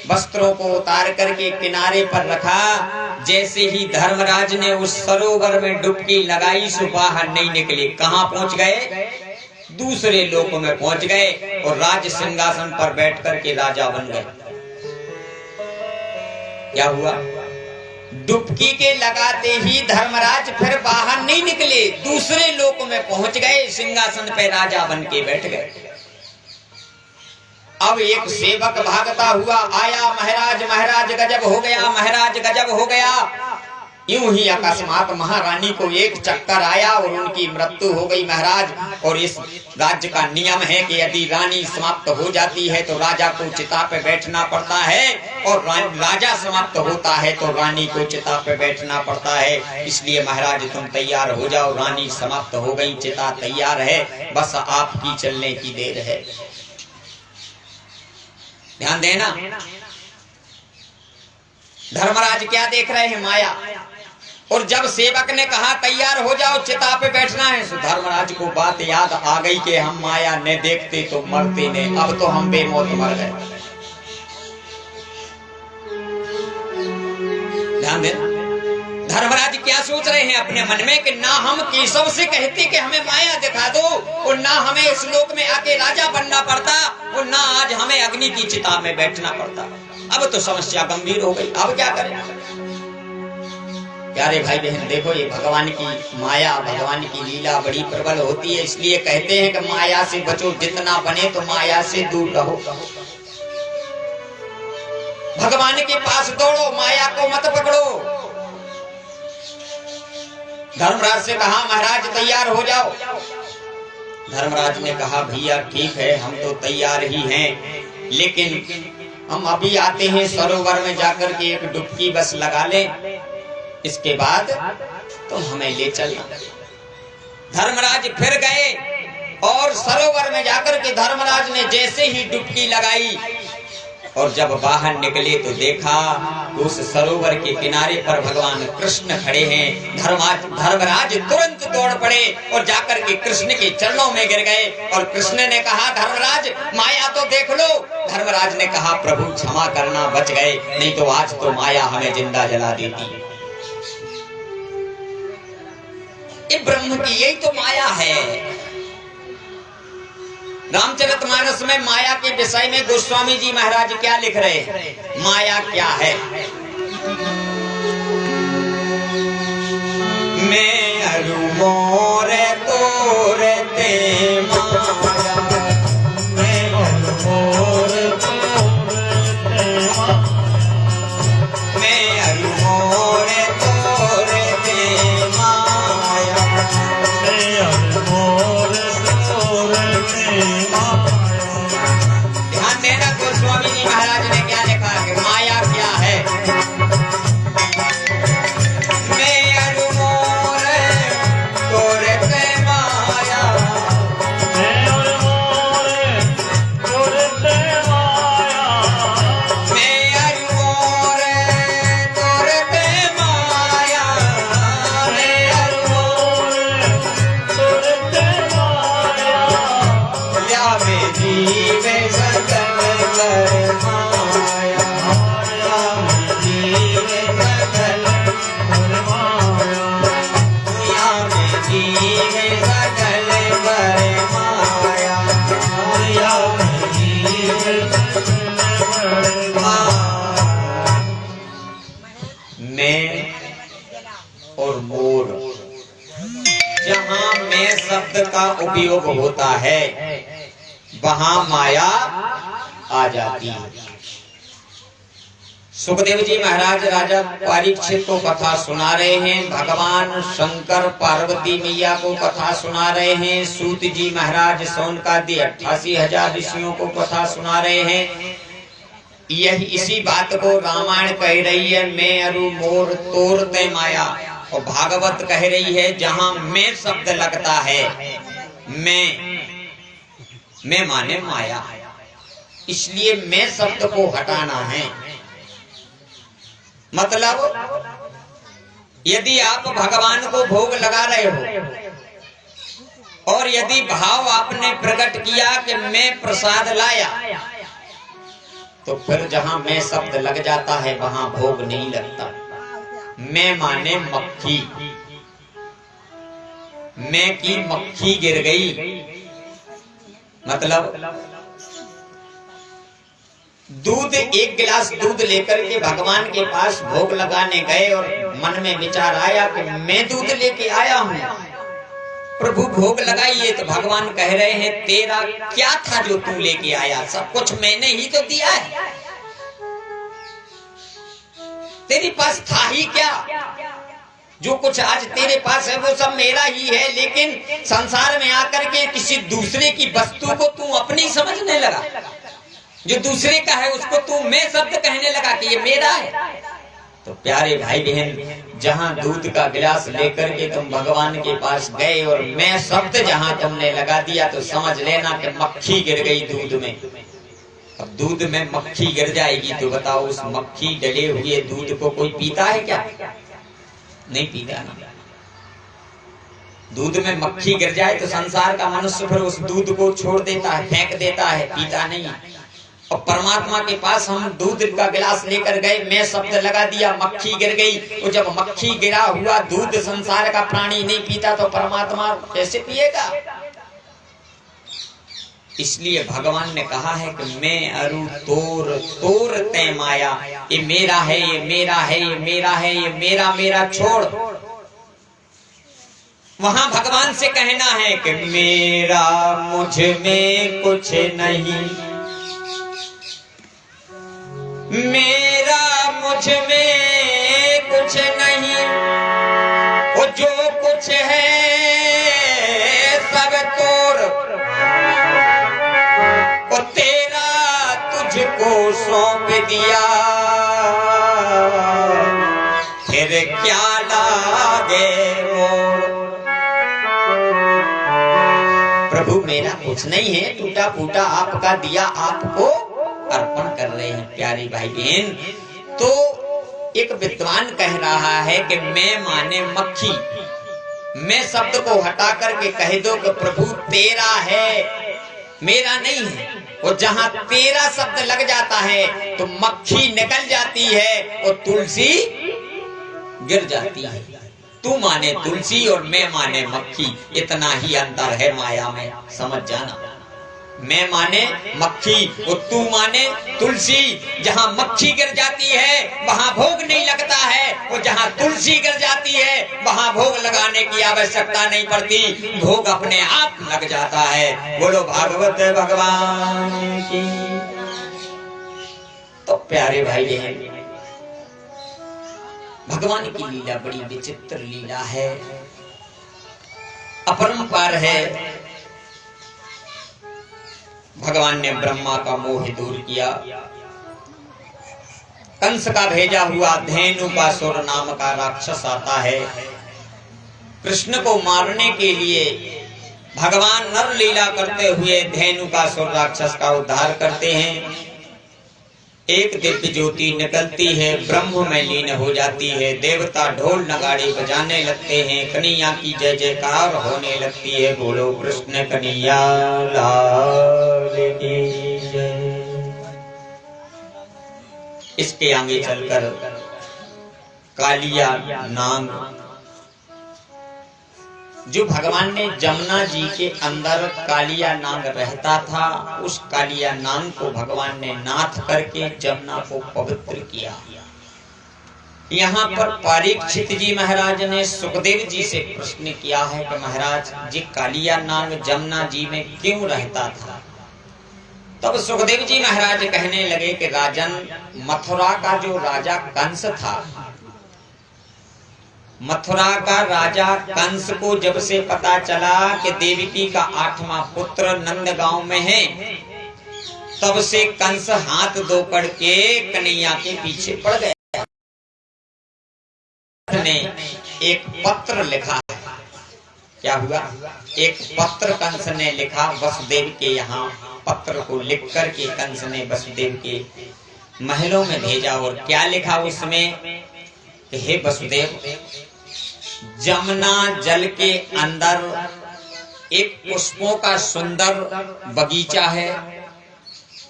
वस्त्रों को उतार करके किनारे पर रखा, जैसे ही धर्मराज ने उस सरोवर में डुबकी लगाई सो बाहर नहीं निकले। कहां पहुंच गए? दूसरे लोक में पहुंच गए और राज सिंहासन पर बैठ करके राजा बन गए। क्या हुआ? डुबकी के लगाते ही धर्मराज फिर बाहर नहीं निकले, दूसरे लोक में पहुंच गए, सिंहासन पे राजा बन के बैठ गए। अब एक सेवक भागता हुआ आया, महाराज महाराज गजब हो गया, महाराज गजब हो गया। यूं ही अकस्मात महारानी को एक चक्कर आया और उनकी मृत्यु हो गई महाराज। और इस राज्य का नियम है कि यदि रानी समाप्त हो जाती है तो राजा को चिता पे बैठना पड़ता है, और राजा समाप्त होता है तो रानी को चिता पे बैठना पड़ता है। इसलिए महाराज तुम तैयार हो जाओ, रानी समाप्त हो गई, चिता तैयार है, बस आपकी चलने की देर है। ध्यान देना। धर्मराज क्या देख रहे हैं? माया। और जब सेवक ने कहा तैयार हो जाओ, चिता पे बैठना है, तो धर्मराज को बात याद आ गई कि हम माया ने देखते तो मरते ने, अब तो हम बेमौत मर गए। ध्यान देना। धर्मराज क्या सोच रहे हैं अपने मन में कि ना हम केशव से कहते कि हमें माया दिखा दो, और ना हमें इस लोक में आके राजा बनना पड़ता, और ना आज हमें अग्नि की चिता में बैठना पड़ता। अब तो समस्या गंभीर हो गई, अब क्या करें? प्यारे भाई बहन, देखो ये भगवान की माया, भगवान की लीला बड़ी प्रबल होती है। इसलिए कहते हैं कि माया से बचो, जितना बने तो माया से दूर रहो। भगवान के पास दौड़ो, माया को मत पकड़ो। धर्मराज से कहा महाराज तैयार हो जाओ। धर्मराज ने कहा भैया ठीक है, हम तो तैयार ही हैं, लेकिन हम अभी आते हैं, सरोवर में जाकर के एक डुबकी बस लगा लें, इसके बाद तो हमें ले चलना। धर्मराज फिर गए और सरोवर में जाकर के धर्मराज ने जैसे ही डुबकी लगाई और जब बाहर निकले तो देखा उस सरोवर के किनारे पर भगवान कृष्ण खड़े हैं। धर्मराज तुरंत दौड़ पड़े और जाकर के कृष्ण के चरणों में गिर गए। और कृष्ण ने कहा धर्मराज माया तो देख लो। धर्मराज ने कहा प्रभु क्षमा करना, बच गए, नहीं तो आज तो माया हमें जिंदा जला देती। ये ब्रह्म की यही तो माया है। रामचरितमानस में माया के विषय में गोस्वामी जी महाराज क्या लिख रहे हैं? माया क्या है? मैं अरु मोरे तोरे ते माया, मैं अरु मोरे तोरे ते माया, मैं अरु मोरे तोरे ते माया, मैं अरु मोरे तोरे ते माया। ध्यान देना, गोस्वामी जी महाराज ने क्या लिखा है? माया क्या है? मैं अरु मोरे तोरे ते माया, मैं अरु मोरे तोरे ते माया, मैं अरु मोरे तोरे ते माया, मैं अरु मोरे तोरे ते माया। या में जीवे सकल कर माया, या में जीवे सकल कर माया, या में जीवे सकल कर माया, या में जीवे सकल कर माया। मैं और मोर, जहां मैं शब्द का उपयोग होता है वहां माया आ जाती है। सुखदेव जी महाराज राजा परीक्षित को कथा सुना रहे हैं, भगवान शंकर पार्वती मैया को कथा सुना रहे हैं, सूत जी महाराज सौनकादि 88,000 ऋषियों को कथा सुना रहे हैं। यही इसी बात को रामायण कह रही है, मैं अरु मोर तोरते माया, और भागवत कह रही है जहां मैं शब्द लगता है, मैं माने माया, इसलिए मैं शब्द को हटाना है। मतलब यदि आप भगवान को भोग लगा रहे हो और यदि भाव आपने प्रकट किया कि मैं प्रसाद लाया, तो फिर जहां मैं शब्द लग जाता है वहां भोग नहीं लगता। मैं माने मक्खी, मैं की मक्खी गिर गई। मतलब दूध, एक गिलास दूध लेकर के भगवान के पास भोग लगाने गए और मन में विचार आया कि मैं दूध लेके आया हूं, प्रभु भोग लगाइए। तो भगवान कह रहे हैं तेरा क्या था जो तू लेके आया, सब कुछ मैंने ही तो दिया है, तेरे पास था ही क्या, जो कुछ आज तेरे पास है वो सब मेरा ही है। लेकिन संसार में आकर के किसी दूसरे की वस्तु को तू अपनी समझने लगा, जो दूसरे का है उसको तू मैं शब्द कहने लगा कि ये मेरा है। तो प्यारे भाई बहन, जहां दूध का गिलास लेकर के तुम भगवान के पास गए और मैं शब्द जहां तुमने लगा दिया, तो समझ लेना कि मक्खी गिर गई दूध में। अब दूध में मक्खी गिर जाएगी तो बताओ, उस मक्खी डले हुए दूध को कोई पीता है क्या? नहीं पीता ना। दूध में मक्खी गिर जाए तो संसार का मनुष्य फिर उस दूध को छोड़ देता है, फेंक देता है, पीता नहीं। और परमात्मा के पास हम दूध का गिलास लेकर गए, मैं शब्द लगा दिया, मक्खी गिर गई। और जब मक्खी गिरा हुआ दूध संसार का प्राणी नहीं पीता तो परमात्मा कैसे पिएगा? इसलिए भगवान ने कहा है कि मैं अरु तोर तोर ते माया, ये मेरा है, ये मेरा है, ये मेरा है, ये मेरा मेरा छोड़। वहां भगवान से कहना है कि मेरा मुझ में कुछ नहीं, मेरा मुझ में कुछ नहीं, वो जो कुछ है सब तोर, वो तेरा तुझको सौंप दिया, फिर क्या लागे मोर। प्रभु मेरा कुछ नहीं है, टूटा फूटा आपका दिया आपको अर्पण कर रहे हैं। प्यारी भाई बहन, तो एक विद्वान कह रहा है कि मैं माने मक्खी, मैं शब्द को हटा करके कह दो कि प्रभु तेरा है, मेरा नहीं है। और जहां तेरा शब्द लग जाता है तो मक्खी निकल जाती है और तुलसी गिर जाती है। तू माने तुलसी और मैं माने मक्खी, इतना ही अंतर है माया में, समझ जाना। मैं माने मक्खी और तू माने तुलसी। जहां मक्खी गिर जाती है वहां भोग नहीं लगता है, और जहां तुलसी गिर जाती है वहां भोग लगाने की आवश्यकता नहीं पड़ती, भोग अपने आप लग जाता है। बोलो भागवत भगवान की। तो प्यारे भाई बहन, भगवान की लीला बड़ी विचित्र लीला है, अपरंपार है। भगवान ने ब्रह्मा का मोह दूर किया, कंस का भेजा हुआ धेनुकासुर नाम का राक्षस आता है, कृष्ण को मारने के लिए भगवान नर लीला करते हुए धेनुकासुर राक्षस का उद्धार करते हैं। एक दिव्य ज्योति निकलती है, ब्रह्म में लीन हो जाती है, देवता ढोल नगाड़े बजाने लगते हैं, कन्हैया की जय जयकार होने लगती है। बोलो कृष्ण कन्हैया लाल की जय। इसके आगे चलकर कालिया नाग, जो भगवान ने जमुना जी के अंदर कालिया नाग रहता था, उस कालिया नाग को भगवान ने नाथ करके जमुना को पवित्र किया। यहाँ पर परीक्षित जी महाराज ने सुखदेव जी से प्रश्न किया है कि महाराज जी कालिया नाग जमुना जी में क्यों रहता था? तब सुखदेव जी महाराज कहने लगे कि राजन, मथुरा का जो राजा कंस था, मथुरा का राजा कंस को जब से पता चला कि देवकी का 8वां पुत्र नंदगांव में है, तब से कंस हाथ धो करके कन्हैया के पीछे पड़ गया। ने एक पत्र लिखा, क्या हुआ? एक पत्र कंस ने लिखा वसुदेव के यहाँ। पत्र को लिख करके कंस ने वसुदेव के महलों में भेजा। और क्या लिखा उसमें? हे वसुदेव, जमुना जल के अंदर एक पुष्पों का सुंदर बगीचा है,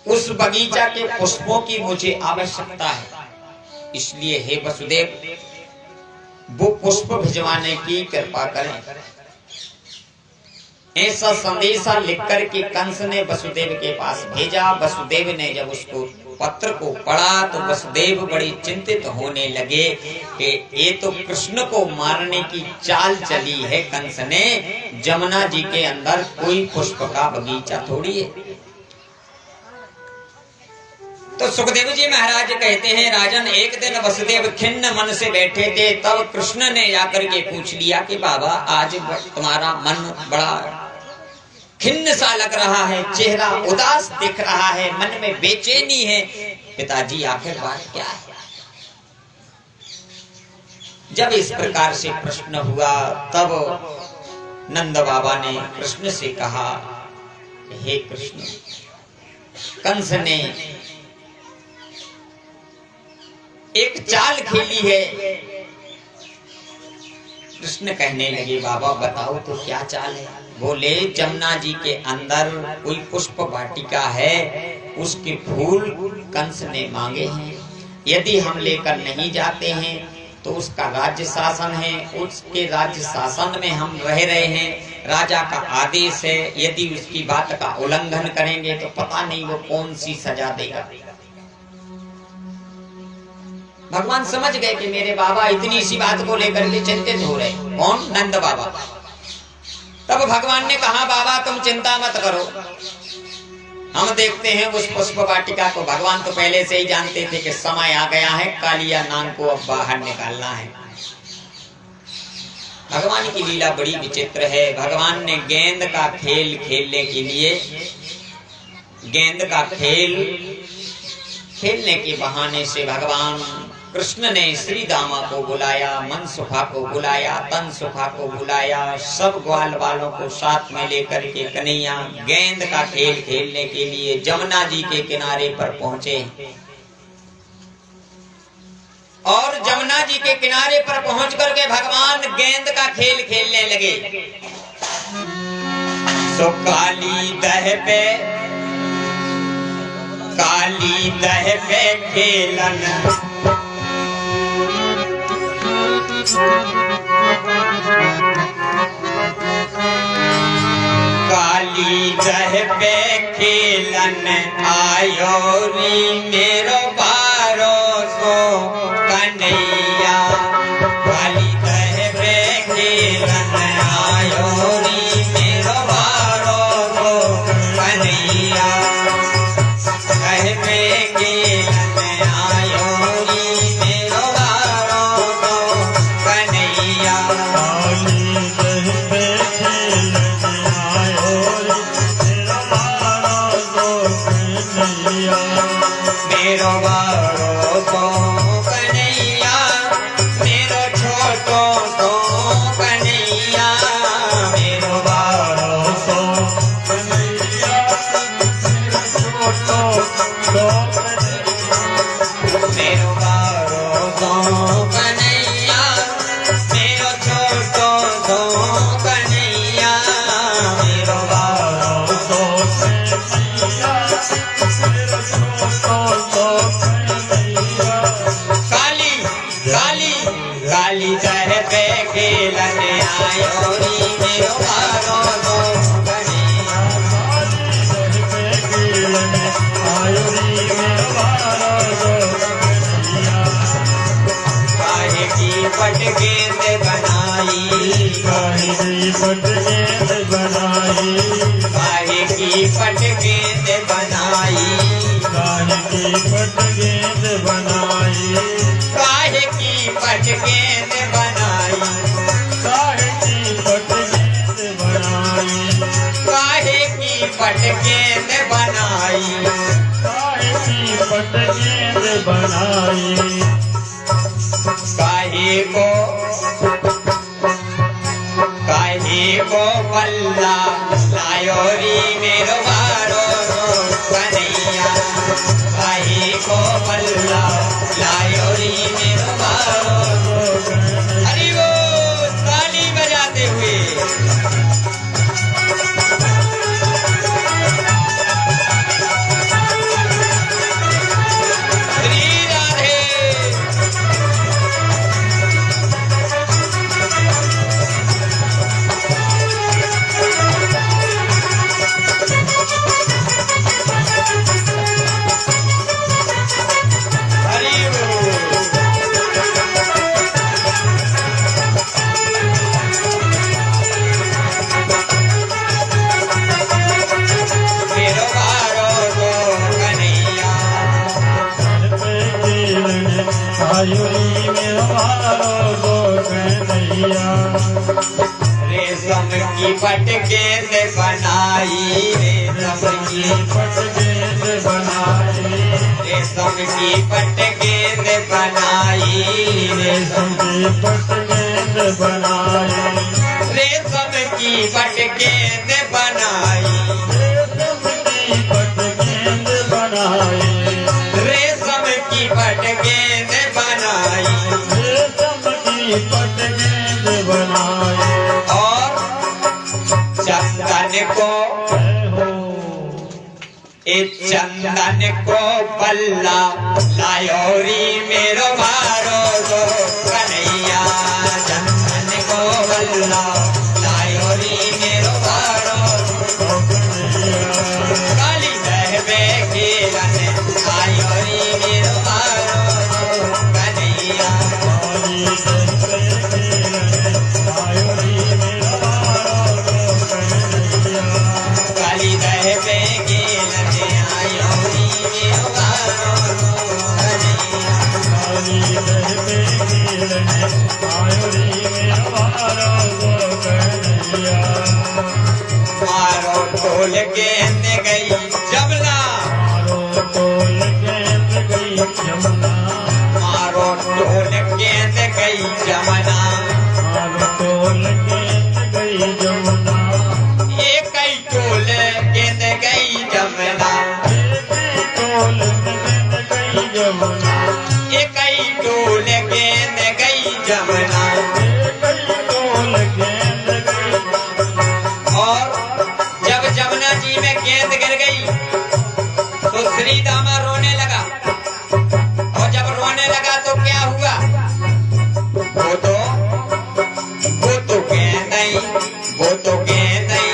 उस बगीचा के पुष्पों की मुझे आवश्यकता है। इसलिए हे वसुदेव, वो पुष्प भिजवाने की कृपा करें। ऐसा संदेशा लिख करके कंस ने वसुदेव के पास भेजा। वसुदेव ने जब उसको पत्र को पढ़ा तो वसुदेव बड़े चिंतित होने लगे कि ये तो कृष्ण को मारने की चाल चली है कंस ने। जमुना जी के अंदर कोई पुष्प का बगीचा थोड़ी है। तो सुखदेव जी महाराज कहते हैं, राजन एक दिन वसुदेव खिन्न मन से बैठे थे, तब कृष्ण ने जाकर के पूछ लिया कि बाबा आज तुम्हारा मन बड़ा खिन्न सा लग रहा है, चेहरा उदास दिख रहा है, मन में बेचैनी है। पिताजी आखिर बात क्या है? जब इस प्रकार से प्रश्न हुआ तब नंद बाबा ने कृष्ण से कहा, हे कृष्ण, कंस ने एक चाल खेली है। कृष्ण कहने लगे, बाबा बताओ तो क्या चाल है? बोले, जमुना जी के अंदर कोई पुष्प वाटिका है, उसके फूल कंस ने मांगे हैं। यदि हम लेकर नहीं जाते हैं तो उसका राज्य शासन है, उसके राज्य शासन में हम रह रहे हैं, राजा का आदेश है। यदि उसकी बात का उल्लंघन करेंगे तो पता नहीं वो कौन सी सजा देगा। भगवान समझ गए कि मेरे बाबा इतनी सी बात को लेकर के चिंतित हो रहे। कौन? नंद बाबा। तब भगवान ने कहा, बाबा तुम चिंता मत करो, हम देखते हैं उस पुष्प वाटिका को। भगवान तो पहले से ही जानते थे कि समय आ गया है, कालिया नाग को अब बाहर निकालना है। भगवान की लीला बड़ी विचित्र है। भगवान ने गेंद का खेल खेलने के लिए, गेंद का खेल खेलने के बहाने से भगवान कृष्ण ने श्री दामा को बुलाया, मन सुखा को बुलाया, तन सुखा को बुलाया, सब ग्वाल वालों को साथ में लेकर के कन्हैया गेंद का खेल खेलने के लिए जमुना जी के किनारे पर पहुंचे। और जमुना जी के किनारे पर पहुंच करके भगवान गेंद का खेल खेलने लगे। सो काली दह पे, काली दह पे खेलन, काली दह पे खेलन आयो री मेरो बारो सो कन्हैया। काली दह पे खेलन आयो री मेरो बारो सो कन्हैया। दह पे खेलन आयो री मेरो बारो सो कन्हैया। मेरो बारो तो कन्हैया, मेरो छोटो तो कन्हैया। मेरो बारो तो कन्हैया, मेरो छोटो तो मेरो बारो तो कन्हैया, मेरो छोटो तो कन्हैया। मेरो बारो तो कन्हैया, काली काली काली दह पे खेलन आयो री मेरो बारो तो कन्हैया। काली दह पे खेलन आयो री मेरो बारो तो कन्हैया। काहे की पट गेंद बनाई, काहे की पट गेंद बनाई, काहे की पट गेंद बनाई, काहे की पट गेंद बनाई, काहे की पट गेंद बनाई, काहे की पट गेंद बनाई, काहे की पट गेंद बनाई, काहे की पट गेंद बनाई। काहे को पल्ला लायो री मेरो बारो कन्हैया। काहे को पल्ला लायो री मेरो बारो। हरि बोल, ताली बजाते हुए। श्री राधे। पट गेंद बनाई, रेशम की पट गेंद बनाई, रेशम की पट गेंद बनाई, रेशम की पट गेंद बनाई, रेशम की पट गेंद बनाई, रेशम की पट गेंद बनाई, रेशम की पट गेंद बनाई, रेशम की पट गेंद बनाई। और चंदन को जय हो, इस चंदन को बल्ला लायोरी मेरो भारो दो कन्हैया, चंदन को बल्ला लायोरी मेरो भारो ओ कन्हैया, काली दहबे खेलन आयोरी मेरो भारो दो कन्हैया, काली दहबे खेलन आयोरी मेरो भारो दो कन्हैया, काली दहबे खेलन आयोरी मेरो भारो दो कन्हैया, काली दहबे खेलन आयोरी मेरो भारो दो कन्हैया। मारो ढोल गेंद गई जमुना, मारो ढोल गेंद गई जमुना, मारो ढोल गेंद गई जमुना, मारो ढोल गेंद गई जमुना, एक ही ढोल गेंद गई जमुना, एक ढोल गेंद गई जमुना, एक ही ढोल गेंद गई जमुना। एक ढोल गेंद गई और जब जमुना जी में गेंद गिर गई तो श्री दामा रोने लगा, और जब रोने लगा तो क्या हुआ, वो तो गेंद आई, वो तो गेंद आई,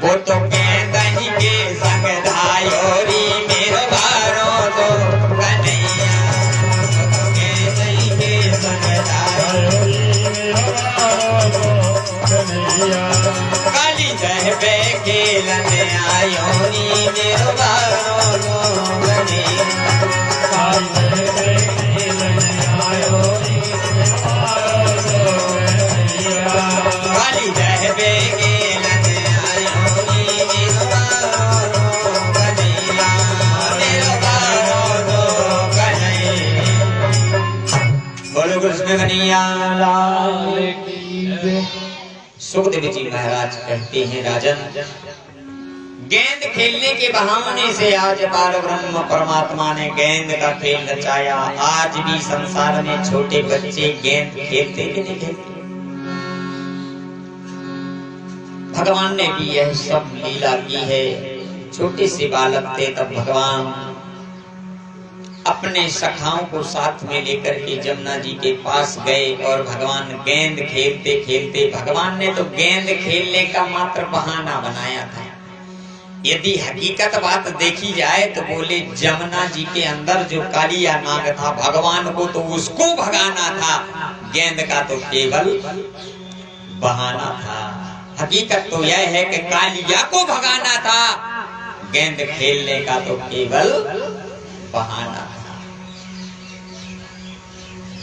वो तो गेंद ही के संग धायोरी मेरो भारो दो कन्हैया, वो तो गेंद ही के संग धायोरी, काली दहबे खेलन आयोरी मेरो भारो दो कन्हैया, काली दहबे खेलन आयोरी मेरो भारो दो कन्हैया, मेरो भारो दो कन्हैया। बोलो कृष्ण कन्हैया लाल की। सुखदेव जी महाराज कहते हैं, राजन गेंद खेलने के बहाने से आज बाल ब्रह्म परमात्मा ने गेंद का खेल रचाया। आज भी संसार में छोटे बच्चे गेंद खेलते कि नहीं खेलते? भगवान ने भी यह सब लीला की है। छोटे से बालक थे तब भगवान अपने सखाओं को साथ में लेकर के जमुना जी के पास गए और भगवान गेंद खेलते खेलते, भगवान ने तो गेंद खेलने का मात्र बहाना बनाया था। यदि हकीकत बात देखी जाए तो बोले जमुना जी के अंदर जो कालिया नाग था, भगवान को तो उसको भगाना था, गेंद का तो केवल बहाना था। हकीकत तो यह है कि कालिया को भगाना था, गेंद खेलने का तो केवल बहाना था।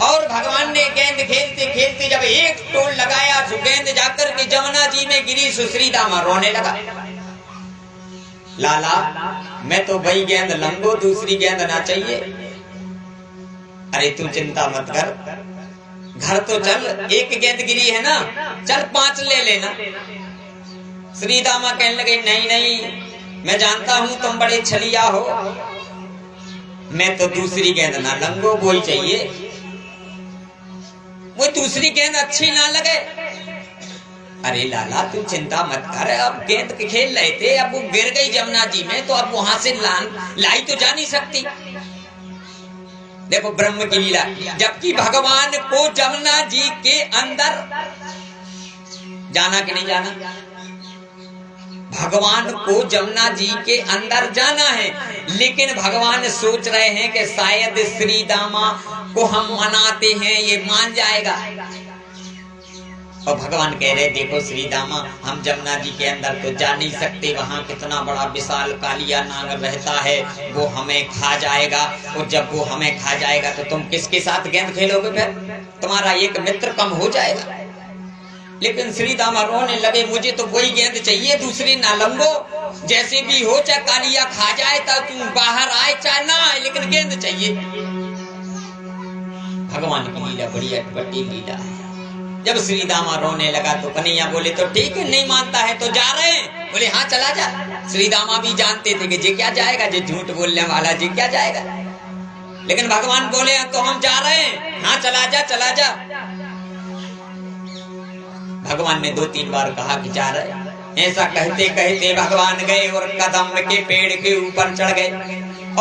और भगवान ने गेंद खेलते खेलते जब एक टोल लगाया तो गेंद जाकर के जमुना जी में गिरी, सुश्री दामा रोने लगा। लाला मैं तो वही गेंद लंगो, दूसरी गेंद ना चाहिए। अरे तू चिंता मत कर, घर तो चल, एक गेंद गिरी है ना, चल 5 ले लेना। श्री दामा कहने लगे नहीं नहीं, मैं जानता हूं तुम बड़े छलिया हो, मैं तो दूसरी गेंद ना लंगो, वही चाहिए। वो दूसरी गेंद अच्छी ना लगे। अरे लाला तू चिंता मत कर, अब गेंद के खेल रहे थे, अब वो गिर गई जमुना जी में तो अब वहां से लाई तो जा नहीं सकती। देखो ब्रह्म की लीला, जबकि भगवान को जमुना जी के अंदर जाना कि नहीं जाना, भगवान को जमुना जी के अंदर जाना है, लेकिन भगवान सोच रहे हैं कि शायद श्री दामा को हम मनाते हैं ये मान जाएगा। और भगवान कह रहे देखो श्री दामा, हम जमुना जी के अंदर तो जा नहीं सकते, वहाँ कितना बड़ा विशाल कालिया नाग रहता है, वो हमें खा जाएगा, और जब वो हमें खा जाएगा तो तुम किसके साथ गेंद खेलोगे? फिर तुम्हारा एक मित्र कम हो जाएगा। लेकिन श्री दामा रोने लगे, मुझे तो वही गेंद चाहिए, दूसरी ना लंबो, जैसे भी हो, चाहे कालिया खा जाए तो तू बाहर आए चाहे ना आए, लेकिन गेंद चाहिए। भगवान की लीला बड़ी अटपटी लीला है। जब श्री दामा रोने लगा तो कन्हैया बोले तो ठीक है, नहीं मानता है तो जा रहे हैं। बोले हाँ चला जा। श्री दामा भी जानते थे कि जे क्या जाएगा, जे झूठ बोलने वाला जे क्या जाएगा, लेकिन भगवान बोले तो हम जा रहे हैं। हाँ चला जा चला जा। भगवान ने 2-3 बार कहा कि जा रहे। ऐसा कहते कहते भगवान गए और कदम्ब के पेड़ के ऊपर चढ़ गए।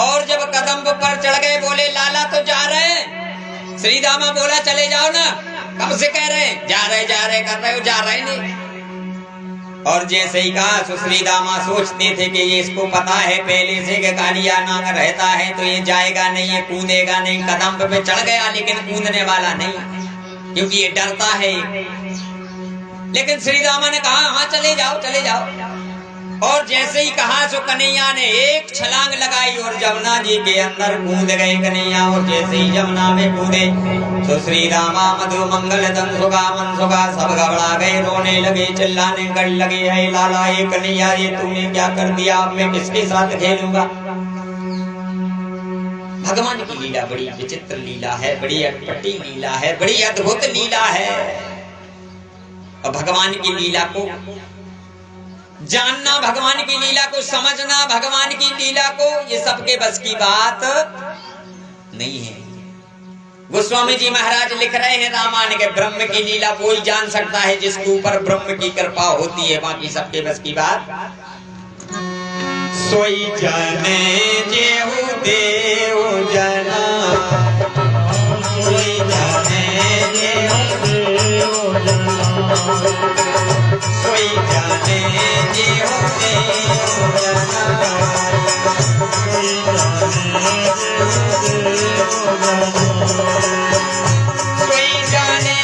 और जब कदम्ब पर चढ़ गए बोले लाला तो जा रहे हैं। श्री दामा बोला चले जाओ ना, कब से कह रहे हैं, जा रहे कर रहे हो, जा रहे नहीं। और जैसे ही कहा सुश्री दामा सोचते थे कि ये इसको पता है पहले से कि कालिया नाग रहता है तो ये जाएगा नहीं, ये कूदेगा नहीं। कदम पे चढ़ गया लेकिन कूदने वाला नहीं, क्योंकि ये डरता है। लेकिन श्री दामा ने कहा हाँ चले जाओ चले जाओ। और जैसे ही कहा सो कन्हैया ने एक छलांग लगाई और जमुना जी के अंदर कूद गए कन्हैया। और जैसे ही जमुना में कूदे तो श्री रामा मधु मंगल दंसुका मनसुका सब घबरा गए, रोने लगे, चिल्लाने कर लगे, है लाला ये कन्हैया ये तूने क्या कर दिया, अब मैं किसके साथ खेलूंगा। भगवान की लीला बड़ी विचित्र लीला है, बड़ी अटपटी लीला है, बड़ी अद्भुत लीला है। और भगवान की लीला को जानना, भगवान की लीला को समझना, भगवान की लीला को, ये सबके बस की बात नहीं है। गोस्वामी जी महाराज लिख रहे हैं रामायण के, ब्रह्म की लीला कोई जान सकता है जिसके ऊपर ब्रह्म की कृपा होती है, बाकी सबके बस की बात। सोई जाने जेहु देव जना, सोई जाने जेहु जना, सोई जाने जेहु देव जना, सोई जाने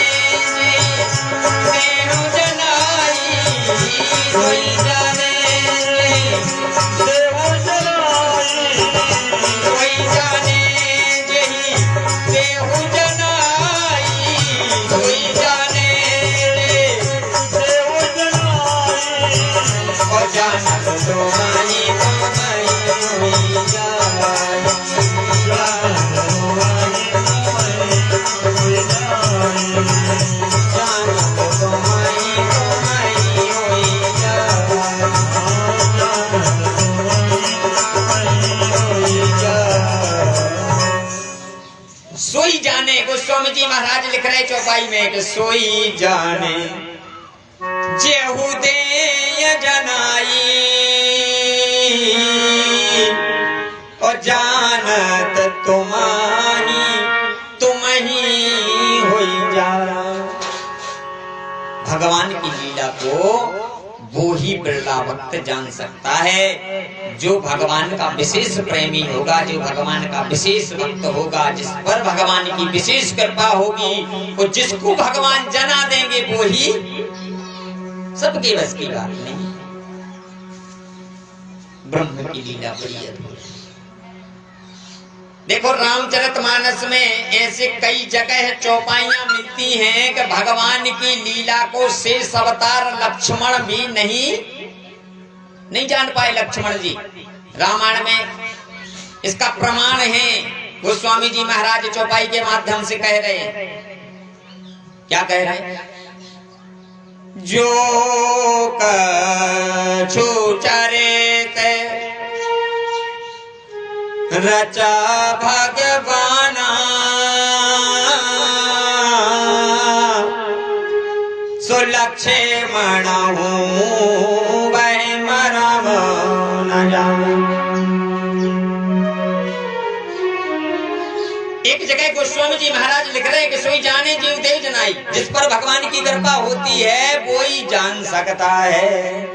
देहु जनाई, सोई जाने देहु जनाई, सोई जाने जेहि देहु जनाई, सोई जाने देहु जनाई। और जानत तो मानी तो मई हुई जाय, जानत तो मानी तो मई हुई जाय, जानत तो मई हुई जाय, जानत तो मई हुई जाय। सोई जाने, गोस्वामी जी महाराज लिख रहे चौपाई में कि सोई जाने जेहु देय जनाई, और जानत तुमानी तुम ही होई जा। भगवान की लीला को वो ही बिरला भक्त जान सकता है जो भगवान का विशेष प्रेमी होगा, जो भगवान का विशेष भक्त होगा, जिस पर भगवान की विशेष कृपा होगी, और जिसको भगवान जना देंगे वो ही, सबके बस की बात नहीं। ब्रह्म की लीला बड़ी अद्भुत। देखो रामचरितमानस में ऐसे कई जगह चौपाइयां मिलती हैं कि भगवान की लीला को शेष अवतार लक्ष्मण भी नहीं जान पाए। लक्ष्मण जी रामायण में इसका प्रमाण है। गोस्वामी जी महाराज चौपाई के माध्यम से कह रहे हैं, क्या कह रहे हैं? जो कछु चरित रचा भगवाना, सो लक्ष्मण वह मरम न जाऊं। एक जगह गोस्वामी जी महाराज लिख रहे हैं कि सोई जाने जीव देव जनाई, जिस पर भगवान की कृपा होती है वो ही जान सकता है।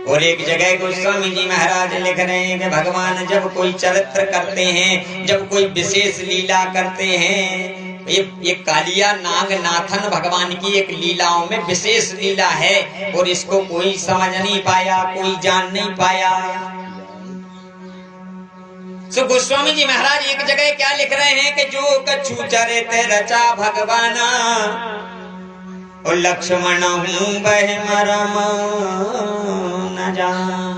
और एक जगह गोस्वामी जी महाराज लिख रहे हैं कि भगवान जब कोई चरित्र करते हैं, जब कोई विशेष लीला करते हैं, ये कालिया नाग नाथन भगवान की एक लीलाओं में विशेष लीला है, और इसको कोई समझ नहीं पाया, कोई जान नहीं पाया। तो गोस्वामी जी महाराज एक जगह क्या लिख रहे हैं कि जो कछु चरित रचा भगवाना, ओ लक्ष्मण हूँ बह मरम न जान।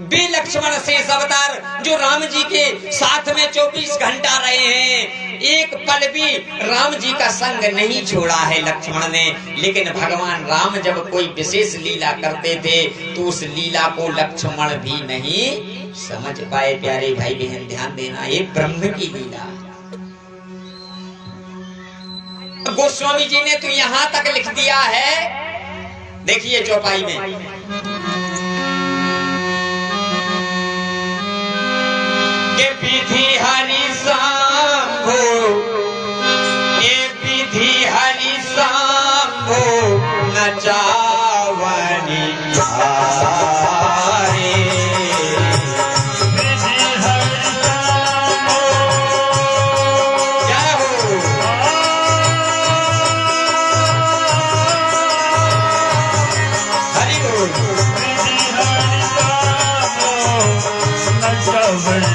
वे लक्ष्मण शेष अवतार जो राम जी के साथ में 24 घंटा रहे हैं, एक पल भी राम जी का संग नहीं छोड़ा है लक्ष्मण ने। लेकिन भगवान राम जब कोई विशेष लीला करते थे तो उस लीला को लक्ष्मण भी नहीं समझ पाए। प्यारे भाई बहन ध्यान देना, ये ब्रह्म की लीला। गोस्वामी जी ने तो यहां तक लिख दिया है, देखिए चौपाई में, के विधि हरि शंभो, ये विधि हरि शंभो नचावनी हारे। विधि हरि शंभो, जय हो। हरि बोल। विधि हरि शंभो नचवनि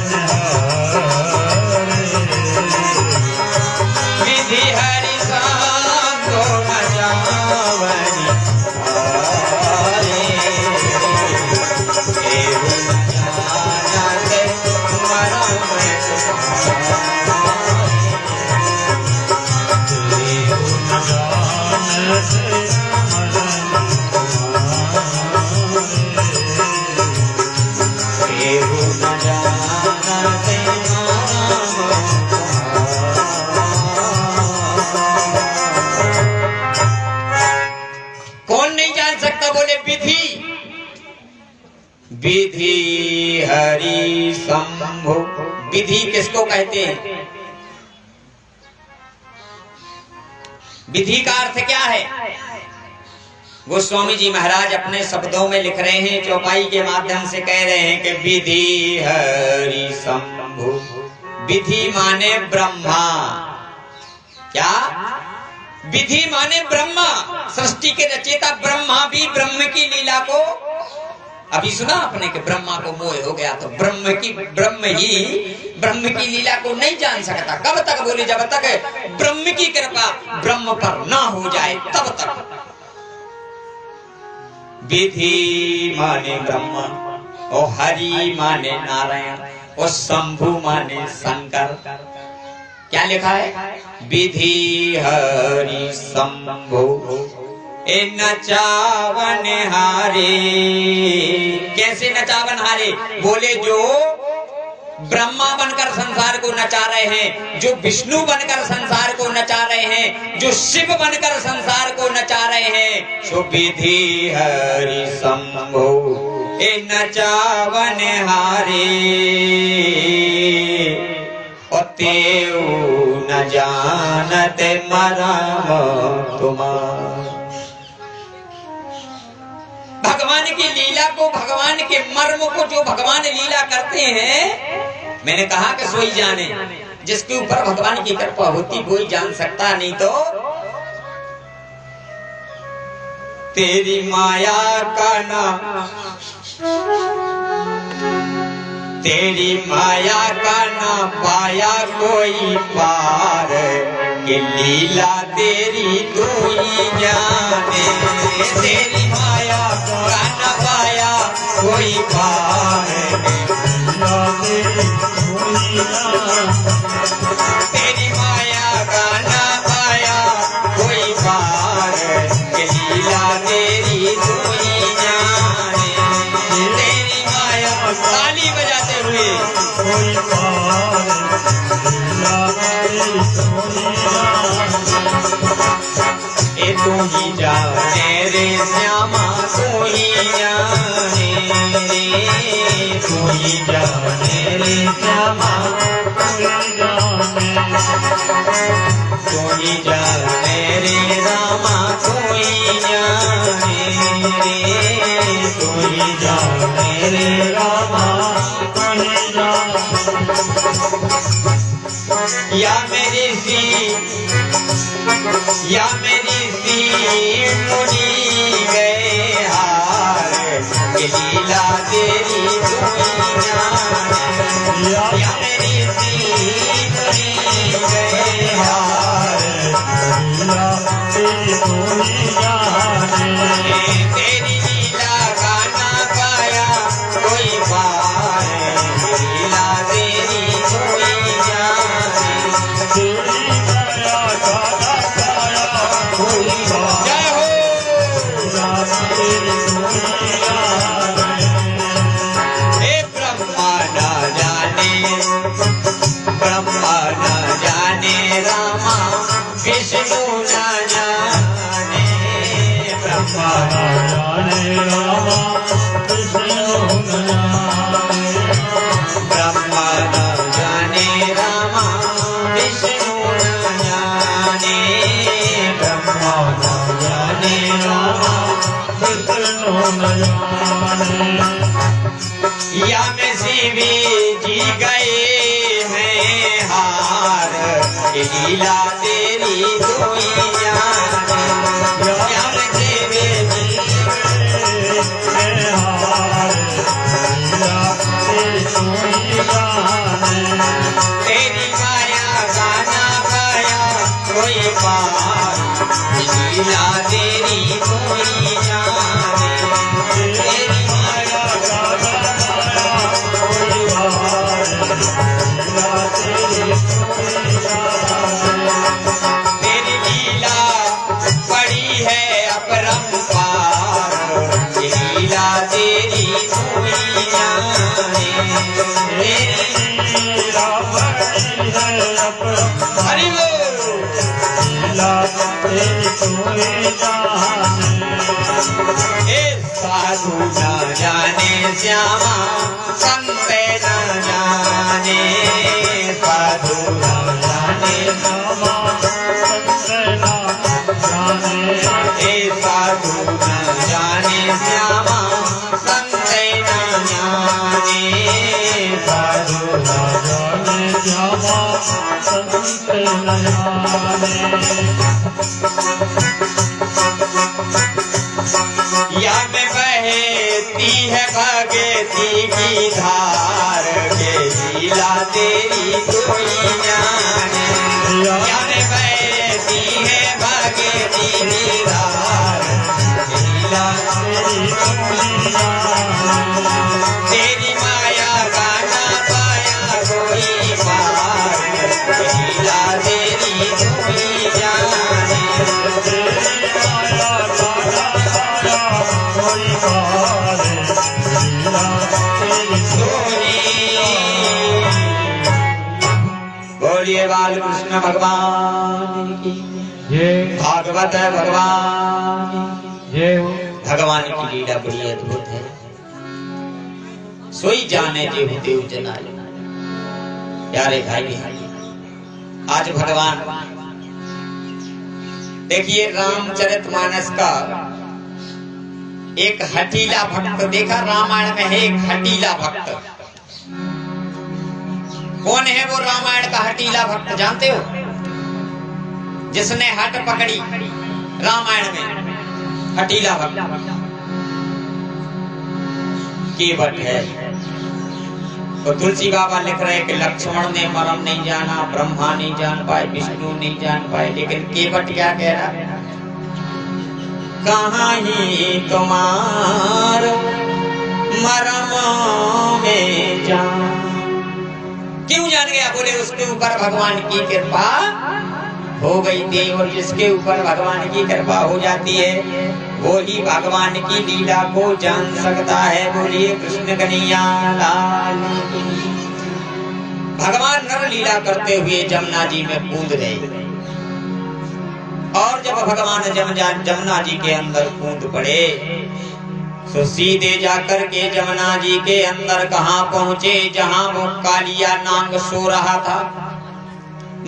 विधि हरि शंभो नचावनि हारे। केहू न जानत मरम केहू न जानत कौन नहीं जान सकता? बोले विधि। विधि हरि शंभो, विधि किसको कहते हैं? विधि का अर्थ क्या है? गोस्वामी जी महाराज अपने शब्दों में लिख रहे हैं, चौपाई के माध्यम से कह रहे हैं कि विधि हरि शंभो। विधि माने ब्रह्मा। क्या? विधि माने ब्रह्मा। सृष्टि के रचयिता ब्रह्मा भी ब्रह्म की लीला को, अभी सुना आपने कि ब्रह्मा को मोह हो गया तो ब्रह्म ही ब्रह्म की लीला को नहीं जान सकता। कब तक? बोले जब तक ब्रह्म की कृपा ब्रह्म पर ना हो जाए तब तक। विधि माने ब्रह्मा, और हरि माने नारायण, और शंभु माने शंकर। क्या लिखा है? विधि हरि शंभो ए नचावन हारे। कैसे नचावन हारे? बोले जो ब्रह्मा बनकर संसार को नचा रहे हैं, जो विष्णु बनकर संसार को नचा रहे हैं, जो शिव बनकर संसार को नचा रहे हैं, सो विधि हरि शंभो ए नचावन हारे। तेऊ न जानत मरम तुम्हार। भगवान की लीला को, भगवान के मर्म को जो भगवान लीला करते हैं, मैंने कहा कि सोई जाने। जिसके ऊपर भगवान की कृपा होती कोई जान सकता नहीं। तो तेरी माया का नाम, तेरी माया का ना पाया कोई पार, कि लीला तेरी तू ही जाने। तेरी माया का ना पाया कोई पार, तेरी माया का ना पाया कोई पार, कि लीला तेरी तू ही जाने। तेरी माया, ताली बजाते हुए, कोई पार ए तू ही जाने रे श्यामा, तू ही जाने रे, तू ही जाने रे श्यामा, तू ही जाने रे रामा, तू ही जाने रे, तू ही जाने रे रामा। या मेरी सी, या मेरी सी मुनि गए हार, कि लीला तेरी तू ही जाने। या मेरी सी मुनि गए हार, तेरी शिव जी गए हैं हार, ये लीला तेरी कोई जाने। श्याम शिव जी तेरी माया गाना गाया कोई पार, लीला तेरी कोई जाने। तेरी माया तेरी लीला बड़ी है अपरंपार, ये लीला तेरी कोई जाने। हरि बोल। हे साधु न जाने श्यामा, संत न जाने, साधु न जाने श्यामा, हे साधु न जाने श्यामा, संत न जाने, साधु न जाने श्यामा, संत न जाने। या में बहती है भगती की धार, के लीला तेरी कोई जाने। या में बहती है भगती की धार, के लीला तेरी कोई जाने। तेरी माया गाना पाया कोई पार, के लीला तेरी कोई जाने। बोलिए बाल कृष्ण भगवान की जय भागवत भगवान की। जय हो। भगवान की लीला बड़ी अद्भुत है, सोई जाने जे देव जनाए। प्यारे भाई, आज भगवान देखिए रामचरितमानस का एक हठीला भक्त देखा। रामायण में है एक हठीला भक्त। कौन है वो रामायण का हठीला भक्त, जानते हो? जिसने हट पकड़ी रामायण में, हठीला भक्त केवट है। तो तुलसी बाबा लिख रहे कि लक्ष्मण ने मरम नहीं जाना, ब्रह्मा नहीं जान पाए, विष्णु नहीं जान पाए, लेकिन केवट क्या कह रहा? कहाँ ही तुम्हार मरम में जान। क्यों जान गया? बोले उसके ऊपर भगवान की कृपा हो गई थी, और जिसके ऊपर भगवान की कृपा हो जाती है वो ही भगवान की लीला को जान सकता है। बोलिए कृष्ण कन्हैया लाल की। भगवान नर लीला करते हुए जमुना जी में कूद गए, और जब भगवान जमुना जी के अंदर कूद पड़े तो सीधे जाकर के जमुना जी के अंदर कहाँ पहुंचे? जहां वो कालिया नांग सो रहा था।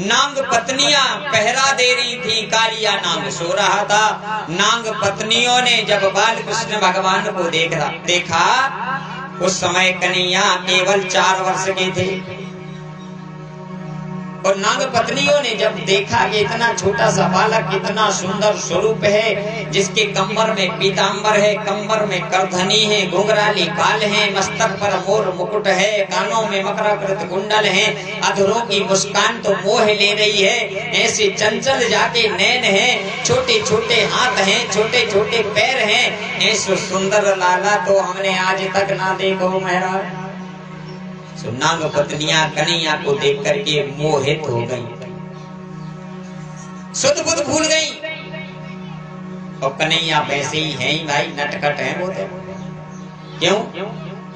नांग पत्नियां पहरा दे रही थी, कालिया नांग सो रहा था। नांग पत्नियों ने जब बाल कृष्ण भगवान को देखा, उस समय कन्हैया केवल 4 वर्ष के थे, और नाग पत्नियों ने जब देखा कि इतना छोटा सा बालक इतना सुंदर स्वरूप है, जिसके कमर में पीतांबर है, कमर में करधनी है, घुंघराली बाल है, मस्तक पर मोर मुकुट है, कानों में मकराकृत कुंडल है, अधरों की मुस्कान तो मोह ले रही है। ऐसे चंचल जाके नैन है, छोटे छोटे हाथ हैं, छोटे छोटे पैर हैं, ऐसे सुंदर लाला तो हमने आज तक ना देखो महाराज। नाग पत्नियां कन्हैया को देख करके मोहित हो गई, सुध बुध भूल गई। और कन्हैया वैसे ही है ही भाई, नटखट है वो तो। क्यों?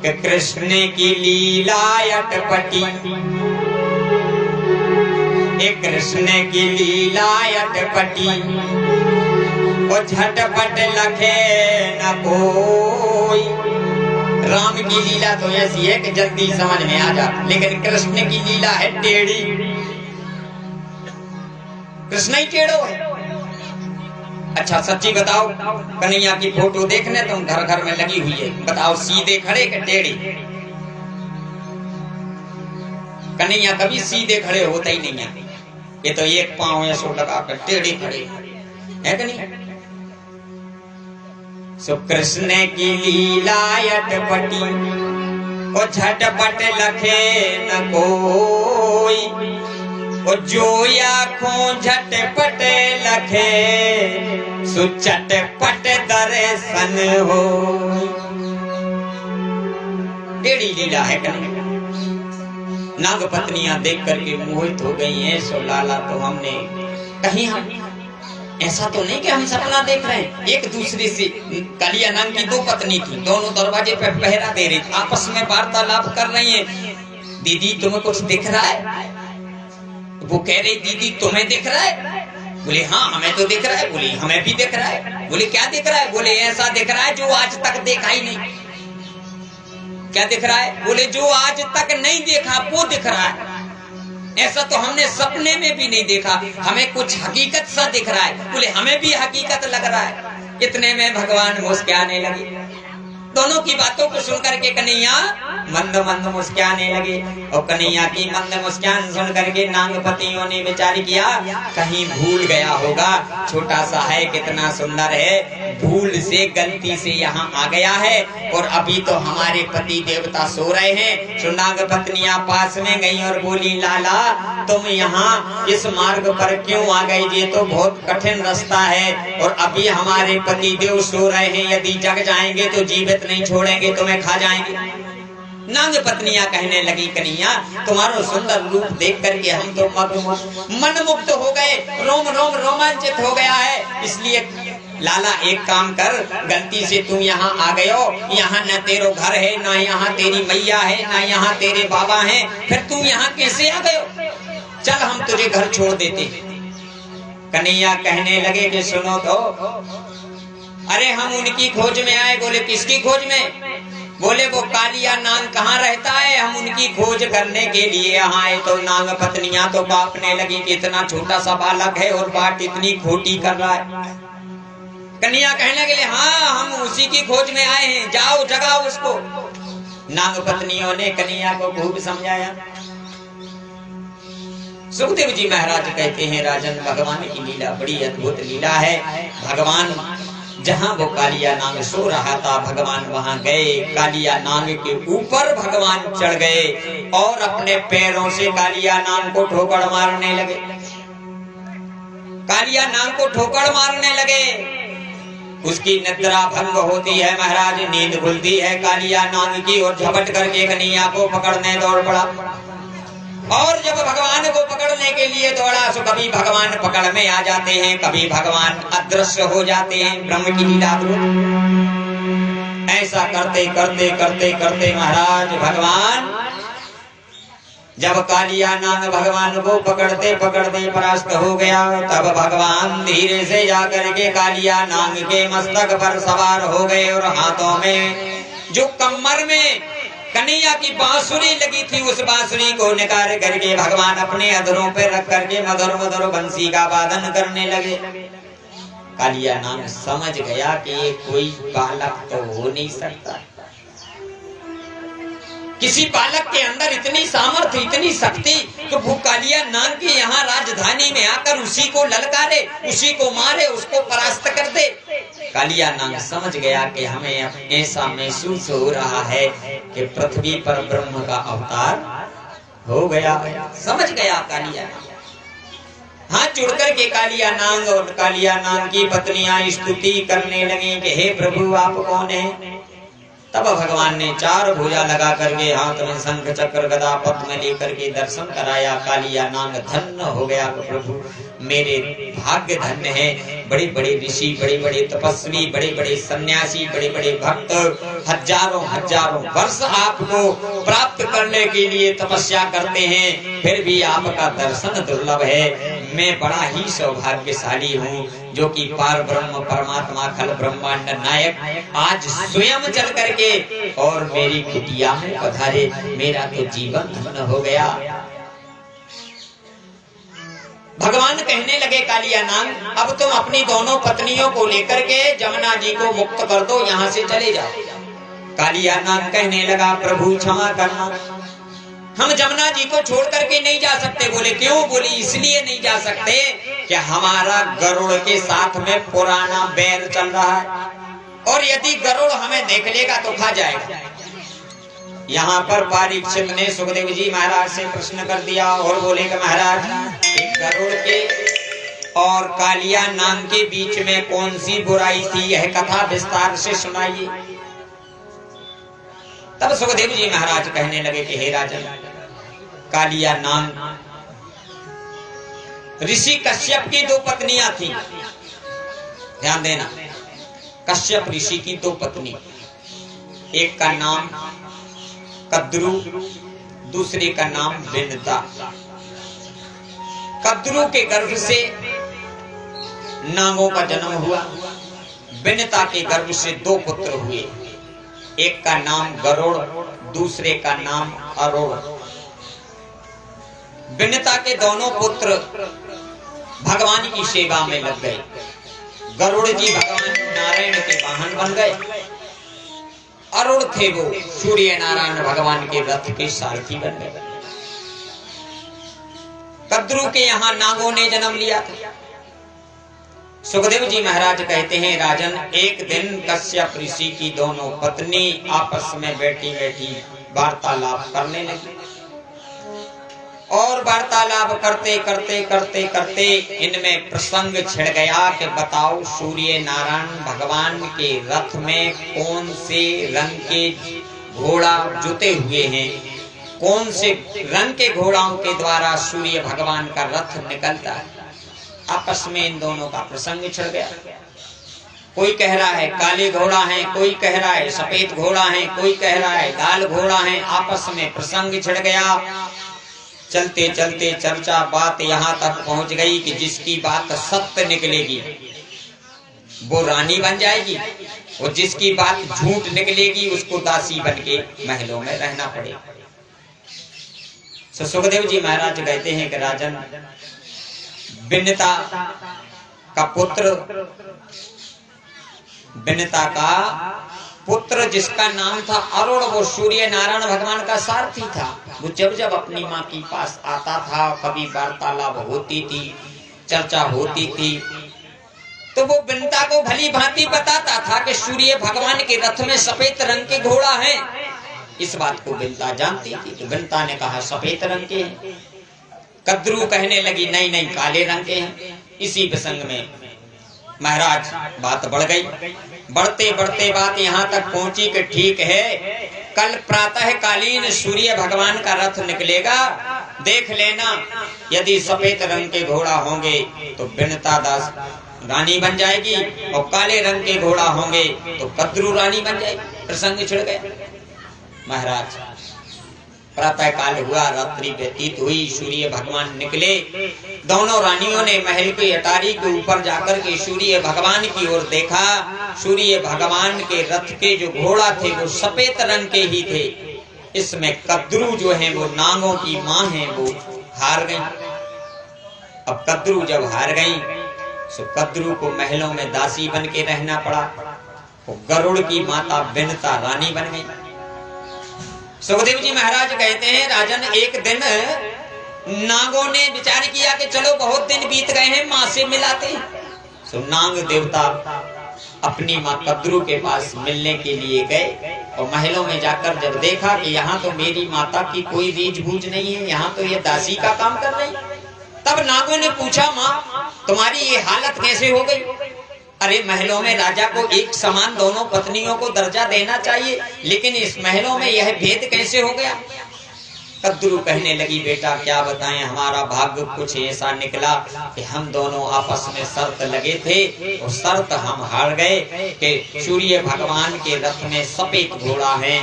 कि कृष्ण की लीला अटपटी, एक कृष्ण की लीला अटपटी, वो झटपट लखे न कोई। राम की लीला तो ऐसी है कि जल्दी समझ में आ जा, लेकिन कृष्ण की लीला है टेढ़ी। कृष्ण ही टेढ़ो है। अच्छा सच्ची बताओ, कन्हैया की फोटो देखने तुम घर घर में लगी हुई है, बताओ सीधे खड़े के टेढ़ी? कन्हैया कभी सीधे खड़े होते ही नहीं है, ये तो एक पांव ऐसो लगा कर टेढ़े खड़े है कि नहीं। सो कृष्ण की लीला अटपटी ओ झटपट लखे न कोई, ओ जो आँखों झटपट लखे सो चटपट दर्शन हो। टेढ़ी लीला है कन्हैया। नाग पत्नियां देख करके मोहित हो गई हैं। सो लाला तो हमने कहीं हम ऐसा तो नहीं कि हम सपना देख रहे हैं। एक दूसरे से कालिया नाग की 2 पत्नी थी, दोनों दरवाजे पे पहरा दे रही, आपस में वार्तालाप कर रही हैं। दीदी तुम्हें कुछ दिख रहा है? वो कह रही दीदी तुम्हें दिख रहा है? बोले हाँ हमें तो दिख रहा है। बोले हमें भी दिख रहा है। बोले क्या दिख रहा है? बोले ऐसा दिख रहा है जो आज तक देखा ही नहीं। क्या दिख रहा है? बोले जो आज तक नहीं देखा वो दिख रहा है। ऐसा तो हमने सपने में भी नहीं देखा, हमें कुछ हकीकत सा दिख रहा है। बोले हमें भी हकीकत लग रहा है। इतने में भगवान मुस्कुराने लगे। दोनों की बातों को सुनकर के कन्हैया मंद मंद मुस्कुराने लगे। और कन्हैया की मंद मुस्कान सुन करके नागपतियों ने विचार किया कहीं भूल गया होगा, छोटा सा है कितना सुंदर है, भूल से गलती से यहाँ आ गया है और अभी तो हमारे पति देवता सो रहे हैं। सो नागपत्नियां पास में गई और बोली लाला तुम यहाँ इस मार्ग पर क्यों आ गए? ये तो बहुत कठिन रास्ता है और अभी हमारे पति देव सो रहे हैं, यदि जग जाएंगे तो जीवित नहीं छोड़ेंगे, तुम्हें खा जाएंगे। नाग पत्नियां कहने लगी कन्हैया तुम्हारा सुंदर रूप देख करके हम तो मनमुग्ध हो गए, रोम रोम रोमांचित हो गया है। इसलिए लाला एक काम कर, गलती से तुम यहाँ आ गए हो, यहाँ न तेरो घर है, न यहाँ तेरी मैया है, न यहाँ तेरे बाबा हैं, फिर तुम यहाँ कैसे आ गए हो? चल हम तुझे घर छोड़ देते। कन्हैया कहने लगे कि सुनो तो, अरे हम उनकी खोज में आए। बोले किसकी खोज में? बोले वो कालिया नाग कहाँ रहता है, हम उनकी खोज करने के लिए यहाँ आए। तो नाग पत्नियां तो बापने लगी कि इतना छोटा सा बालक है और बात इतनी खोटी कर रहा है। कन्हैया कहने के लिए हाँ हम उसी की खोज में आए हैं, जाओ जगाओ उसको। नाग पत्नियों ने कन्हैया को खूब समझाया। सुखदेव जी महाराज कहते हैं राजन भगवान की लीला बड़ी अद्भुत लीला है। भगवान जहाँ वो कालिया नाग सो रहा था भगवान वहां गए, कालिया नाग के ऊपर भगवान चढ़ गए और अपने पैरों से कालिया नाग को ठोकर मारने लगे। कालिया नाग को ठोकर मारने लगे, उसकी निद्रा भंग होती है महाराज, नींद खुलती है कालिया नाग की और झपट करके कन्हैया को पकड़ने दौड़ पड़ा। और जब भगवान को पकड़ने के लिए दौड़ा सो कभी भगवान पकड़ में आ जाते हैं, कभी भगवान अदृश्य हो जाते हैं। ब्रह्म की लीला ऐसा करते करते करते करते महाराज भगवान जब कालिया नाग भगवान को पकड़ते पकड़ते परास्त हो गया, तब भगवान धीरे से जाकर के कालिया नाग के मस्तक पर सवार हो गए और हाथों में जो कमर में कन्हैया की बांसुरी लगी थी उस बांसुरी को निकाल करके भगवान अपने अधरों पर रख करके मधुर मधुर बंसी का वादन करने लगे। कालिया नाग समझ गया कि ये कोई बालक तो हो नहीं सकता, किसी बालक के अंदर इतनी सामर्थ्य इतनी शक्ति तो वो कालिया नाग के यहाँ राजधानी में आकर उसी को ललकारे, उसी को मारे, उसको परास्त कर दे। कालिया नाग समझ गया कि हमें ऐसा महसूस हो रहा है कि पृथ्वी पर ब्रह्म का अवतार हो गया। समझ गया कालिया नाग। हाथ जोड़कर के कालिया नाग और कालिया नाग की पत्नियां स्तुति करने लगी कि हे प्रभु आप कौन है? तब भगवान ने 4 भुजा लगा करके हाथ में शंख चक्र गदा पद्म लेकर के दर्शन कराया। कालिया नाग धन्य हो गया, प्रभु मेरे भाग्य धन्य है। बड़े बड़े ऋषि, बड़े बड़े तपस्वी, बड़े बड़े सन्यासी, बड़े बड़े भक्त हजारों हजारों वर्ष आपको प्राप्त करने के लिए तपस्या करते हैं, फिर भी आपका दर्शन दुर्लभ है। मैं बड़ा ही सौभाग्यशाली हूँ जो कि पार ब्रह्म परमात्मा खल ब्रह्मांड नायक आज स्वयं चल करके और मेरी कुटिया में पधारे। मेरा तो जीवन धन्य हो गया। भगवान कहने लगे कालिया नाग अब तुम अपनी दोनों पत्नियों को लेकर के जमुना जी को मुक्त कर दो, यहाँ से चले जाओ। कालिया नाग कहने लगा प्रभु क्षमा करना, हम जमुना जी को छोड़ करके नहीं जा सकते। बोले क्यों? बोली इसलिए नहीं जा सकते कि हमारा गरुड़ के साथ में पुराना बैर चल रहा है, और यदि गरुड़ हमें देख लेगा तो खा जाएगा। यहाँ पर परीक्षित ने सुखदेव जी महाराज से प्रश्न कर दिया और बोले कि महाराज, गरुड़ के और कालिया नाग के बीच में कौन सी बुराई थी, यह कथा विस्तार से सुनाइए। तब सुखदेव जी महाराज कहने लगे कि हे राजन, कालिया नाग ऋषि कश्यप की 2 पत्नियां थी। ध्यान देना, कश्यप ऋषि की 2 पत्नी, एक का नाम कद्रु, दूसरे का नाम विनता। कद्रु के गर्भ से नागों का जन्म हुआ, विनता के गर्भ से 2 पुत्र हुए, एक का नाम गरुड़, दूसरे का नाम अरुण। विनता के दोनों पुत्र भगवान की सेवा में लग गए। गरुड़ जी भगवान नारायण के वाहन बन गए, अरुण थे वो सूर्य नारायण भगवान के रथ के सारथी बन गए। कद्रु के यहाँ नागों ने जन्म लिया था। सुखदेव जी महाराज कहते हैं राजन, एक दिन कश्यप ऋषि की दोनों पत्नी आपस में बैठी बैठी वार्तालाप करने लगी, और वार्तालाप करते करते करते करते इनमें प्रसंग छिड़ गया कि बताओ सूर्य नारायण भगवान के रथ में कौन से रंग के घोड़ा जुते हुए हैं, कौन से रंग के घोड़ाओं के द्वारा सूर्य भगवान का रथ निकलता है। आपस में इन दोनों का प्रसंग छिड़ गया। कोई कह रहा है काले घोड़ा है, कोई कह रहा है सफेद घोड़ा है, कोई कह रहा है लाल घोड़ा है। आपस में प्रसंग छिड़ गया। चलते चलते चर्चा बात यहाँ तक पहुंच गई कि जिसकी बात सत्य निकलेगी वो रानी बन जाएगी, और जिसकी बात झूठ निकलेगी उसको दासी बन के महलों में रहना पड़ेगा। सुखदेव जी महाराज कहते हैं कि राजन, विनता का पुत्र जिसका नाम था अरुण, वो सूर्य नारायण भगवान का सारथी था। वो जब जब अपनी माँ के पास आता था, कभी वार्तालाप होती थी, चर्चा होती थी, तो वो विनता को भली भांति बताता था कि सूर्य भगवान के रथ में सफेद रंग के घोड़ा है। इस बात को विनता जानती थी, तो विनता ने कहा सफेद रंग के हैं। कद्रु कहने लगी नहीं नहीं काले रंग के हैं। इसी प्रसंग में महाराज बात बढ़ गई। बढ़ते बढ़ते बात यहाँ तक पहुंची कि ठीक है, कल प्रातः कालीन सूर्य भगवान का रथ निकलेगा, देख लेना। यदि सफेद रंग के घोड़ा होंगे तो विनता दास रानी बन जाएगी, और काले रंग के घोड़ा होंगे तो कद्रु रानी बन जाएगी। प्रसंग छिड़ गया। महाराज प्रातः काल हुआ, रात्रि व्यतीत हुई, सूर्य भगवान निकले। दोनों रानियों ने महल की अटारी के ऊपर जाकर के सूर्य भगवान की ओर देखा। सूर्य भगवान के रथ के जो घोड़ा थे वो सफेद रंग के ही थे। इसमें कद्रु जो है वो नागों की माँ है, वो हार गई। अब कद्रु जब हार गई तो कद्रु को महलों में दासी बन के रहना पड़ा। वो गरुड़ की माता विनता रानी बन गई। सुखदेव जी महाराज कहते हैं राजन, एक दिन नागों ने विचार किया कि चलो बहुत दिन बीत गए हैं, माँ से मिलाते हैं। तो नाग देवता अपनी माँ कद्रु के पास मिलने के लिए गए, और महलों में जाकर जब देखा कि यहाँ तो मेरी माता की कोई रीझ बूझ नहीं है, यहाँ तो ये दासी का काम कर रही। तब नागों ने पूछा, माँ तुम्हारी ये हालत कैसे हो गई? अरे महलों में राजा को एक समान दोनों पत्नियों को दर्जा देना चाहिए, लेकिन इस महलों में यह भेद कैसे हो गया? कद्रु कहने लगी, बेटा क्या बताएं, हमारा भाग्य कुछ ऐसा निकला कि हम दोनों आपस में शर्त लगे थे, और शर्त हम हार गए कि सूर्य भगवान के रथ में सफेद घोड़ा है।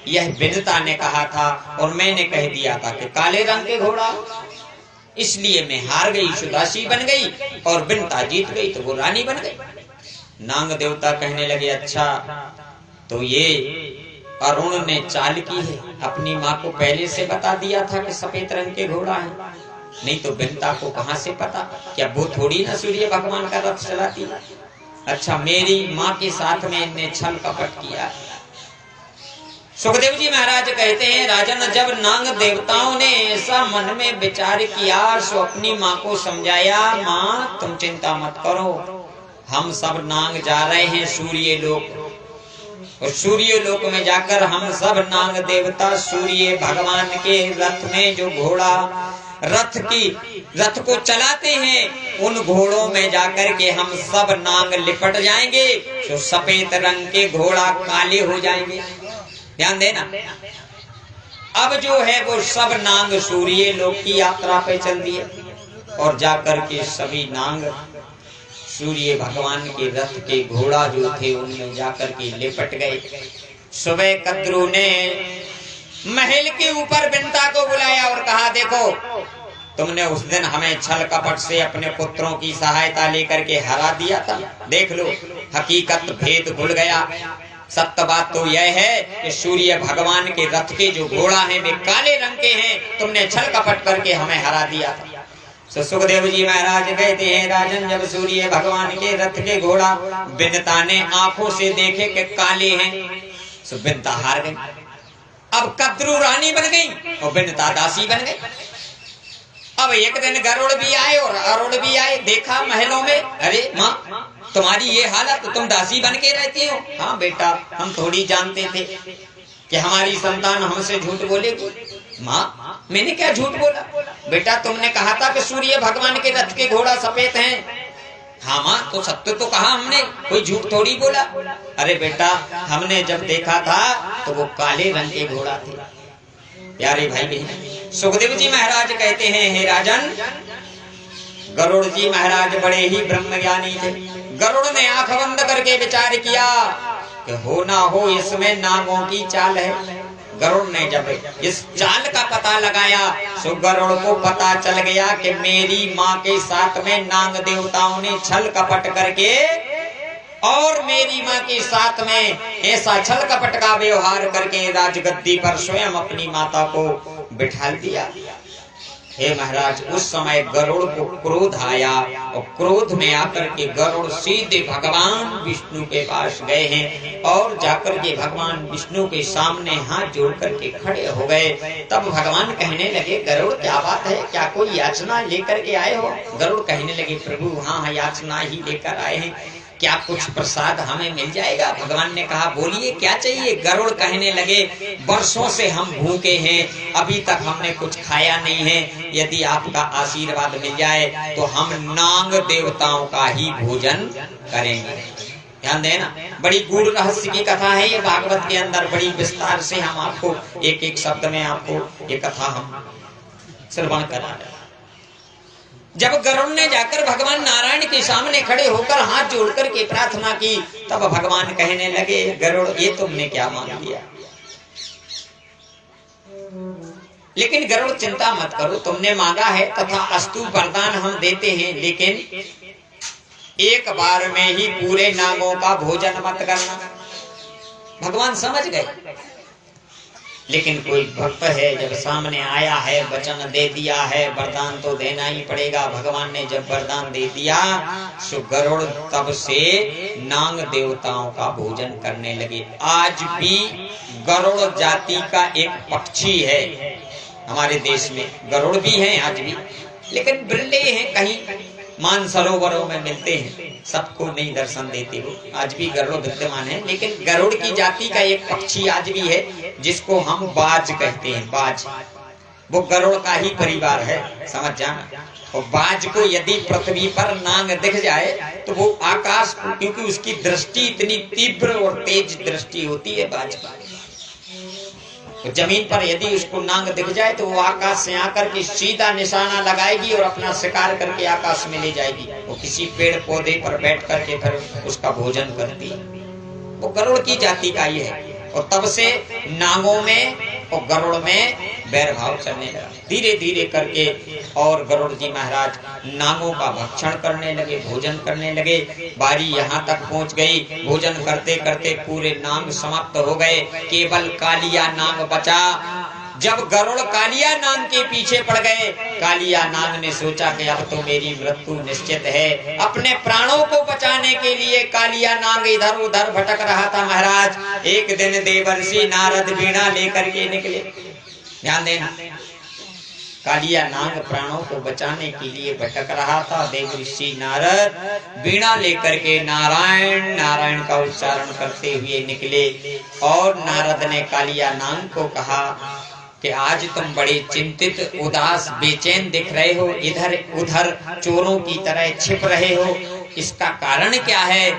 यह विनता ने कहा था, और मैंने कह दिया था कि काले रंग के घोड़ा, इसलिए मैं हार गई, सुदासी बन गई, और विनता जीत गई तो वो रानी बन गई। नाग देवता कहने लगे, अच्छा तो ये अरुण ने चाल की है, अपनी माँ को पहले से बता दिया था कि सफेद रंग के घोड़ा है, नहीं तो विनता को कहां से पता? क्या वो थोड़ी ना सूर्य भगवान का रथ चलाती? अच्छा मेरी माँ के साथ में इनने छल कपट किया। सुखदेव जी महाराज कहते हैं, राजन जब नाग देवताओं ने ऐसा मन में विचार किया सो अपनी माँ को समझाया, माँ तुम चिंता मत करो, हम सब नाग जा रहे हैं सूर्य लोक, और सूर्य लोक में जाकर हम सब नाग देवता सूर्य भगवान के रथ में जो घोड़ा रथ को चलाते हैं, उन घोड़ों में जाकर के हम सब नाग लिपट जाएंगे, तो सफेद रंग के घोड़ा काले हो जाएंगे। ध्यान देना, अब जो है वो सब नाग सूर्य लोक की यात्रा पे चल दिए, और जाकर के सभी नाग सूर्य भगवान के रथ के घोड़ा जो थे उनमें जाकर के लिपट गए। सुबह कद्रू ने महल के ऊपर बिंता को बुलाया और कहा, देखो तुमने उस दिन हमें छल कपट से अपने पुत्रों की सहायता लेकर के हरा दिया था, देख लो हकीकत भेद खुल गया। सत्य बात तो यह है कि सूर्य भगवान के रथ के जो घोड़ा हैं वे काले रंग के हैं, तुमने छल कपट करके हमें हरा दिया था। तो सुखदेव जी महाराज कहते हैं, राजन जब सूर्य भगवान के रथ के घोड़ा बिनता ने आंखों से देखे कि काले हैं, सो बिनता हार गई। अब कद्रू रानी बन गई और बिनता दासी बन गई। अब एक दिन गरुड़ भी आए और अरुण भी आए, देखा महलों में, अरे माँ तुम्हारी ये हालत, तुम दासी बन के रहती हो। हाँ बेटा, हम थोड़ी जानते थे कि हमारी संतान हमसे झूठ बोलेगी। माँ मैंने क्या झूठ बोला? बेटा तुमने कहा था कि सूर्य भगवान के रथ के घोड़ा सफेद हैं। हाँ माँ, तो सत्य तो कहा हमने, कोई झूठ थोड़ी बोला। अरे बेटा हमने जब देखा था तो वो काले रंग के घोड़ा थे। प्यारे भाई बहन, सुखदेव जी महाराज कहते हैं, हे राजन, गरुड़ जी महाराज बड़े ही ब्रह्मज्ञानी थे। गरुड़ ने आंख बंद करके विचार किया कि हो ना हो इसमें नागों की चाल है। गरुड़ ने जब इस चाल का पता लगाया तो गरुड़ को पता चल गया कि मेरी माँ के साथ में नाग देवताओं ने छल कपट करके और मेरी माँ के साथ में ऐसा छल कपट का व्यवहार करके राजगद्दी पर स्वयं अपनी माता को बिठा दिया। हे महाराज, उस समय गरुड़ को क्रोध आया और क्रोध में आकर के गरुड़ सीधे भगवान विष्णु के पास गए हैं और जाकर के भगवान विष्णु के सामने हाथ जोड़ करके खड़े हो गए। तब भगवान कहने लगे, गरुड़ क्या बात है, क्या कोई याचना लेकर के आए हो? गरुड़ कहने लगे, प्रभु हाँ याचना ही लेकर आए हैं, क्या कुछ प्रसाद हमें मिल जाएगा? भगवान ने कहा, बोलिए क्या चाहिए? गरुड़ कहने लगे, वर्षों से हम भूखे हैं, अभी तक हमने कुछ खाया नहीं है, यदि आपका आशीर्वाद मिल जाए तो हम नाग देवताओं का ही भोजन करेंगे। ध्यान देना, बड़ी गूढ़ रहस्य की कथा है ये भागवत के अंदर, बड़ी विस्तार से हम आपको एक एक शब्द में आपको ये कथा हम श्रवण करा रहे। जब गरुड़ ने जाकर भगवान नारायण के सामने खड़े होकर हाथ जोड़कर के प्रार्थना की, तब भगवान कहने लगे, गरुड़ ये तुमने क्या मांग लिया? लेकिन गरुड़ चिंता मत करो, तुमने मांगा है तथा अस्तु वरदान हम देते हैं, लेकिन एक बार में ही पूरे नागों का भोजन मत करना। भगवान समझ गए, लेकिन कोई भक्त है जब सामने आया है, वचन दे दिया है, वरदान तो देना ही पड़ेगा। भगवान ने जब वरदान दे दिया तो गरुड़ तब से नाग देवताओं का भोजन करने लगे। आज भी गरुड़ जाति का एक पक्षी है हमारे देश में, गरुड़ भी हैं आज भी, लेकिन बिरले हैं, कहीं मानसरोवरों में मिलते हैं, सबको नहीं दर्शन देते हो। आज भी गरुड़ विद्यमान है, लेकिन गरुड़ की जाति का एक पक्षी आज भी है जिसको हम बाज कहते हैं। बाज वो गरुड़ का ही परिवार है, समझ जाना। और बाज को यदि पृथ्वी पर नाग दिख जाए तो वो आकाश, क्योंकि उसकी दृष्टि इतनी तीव्र और तेज दृष्टि होती है बाज की, तो जमीन पर यदि उसको नाग दिख जाए तो वो आकाश से आकर के सीधा निशाना लगाएगी और अपना शिकार करके आकाश में ले जाएगी। वो किसी पेड़ पौधे पर बैठ करके फिर उसका भोजन करती है। वो गरुड़ की जाति का ही है, और तब से नागों में और गरुड़ में बैर भाव चलने लगा धीरे धीरे करके। और गरुड़ जी महाराज नागों का भक्षण करने लगे, भोजन करने लगे। बारी यहाँ तक पहुँच गई, भोजन करते करते पूरे नाग समाप्त हो गए, केवल कालिया नाग बचा। जब गरुड़ कालिया नाग के पीछे पड़ गए, कालिया नाग ने सोचा कि अब तो मेरी मृत्यु निश्चित है। अपने प्राणों को बचाने के लिए कालिया नाग इधर उधर भटक रहा था महाराज। एक दिन देवर्षि नारद वीणा लेकर के निकले। ध्यान देना, कालिया नाग प्राणों को बचाने के लिए भटक रहा था। देवर्षि नारद वीणा लेकर के नारायण नारायण का उच्चारण करते हुए निकले और नारद ने कालिया नाग को कहा कि आज तुम बड़े चिंतित, उदास, बेचैन दिख रहे हो, इधर उधर चोरों की तरह छिप रहे हो, इसका कारण क्या है?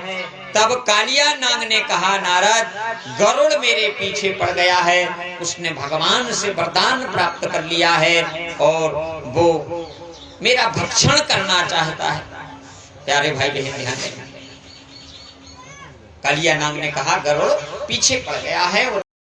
तब कालिया नाग ने कहा, नारद, गरुड़ मेरे पीछे पड़ गया है, उसने भगवान से वरदान प्राप्त कर लिया है और वो मेरा भक्षण करना चाहता है। प्यारे भाई बहन ध्यान देना, कालिया नाग ने कहा गरुड़ पीछे पड़ गया है और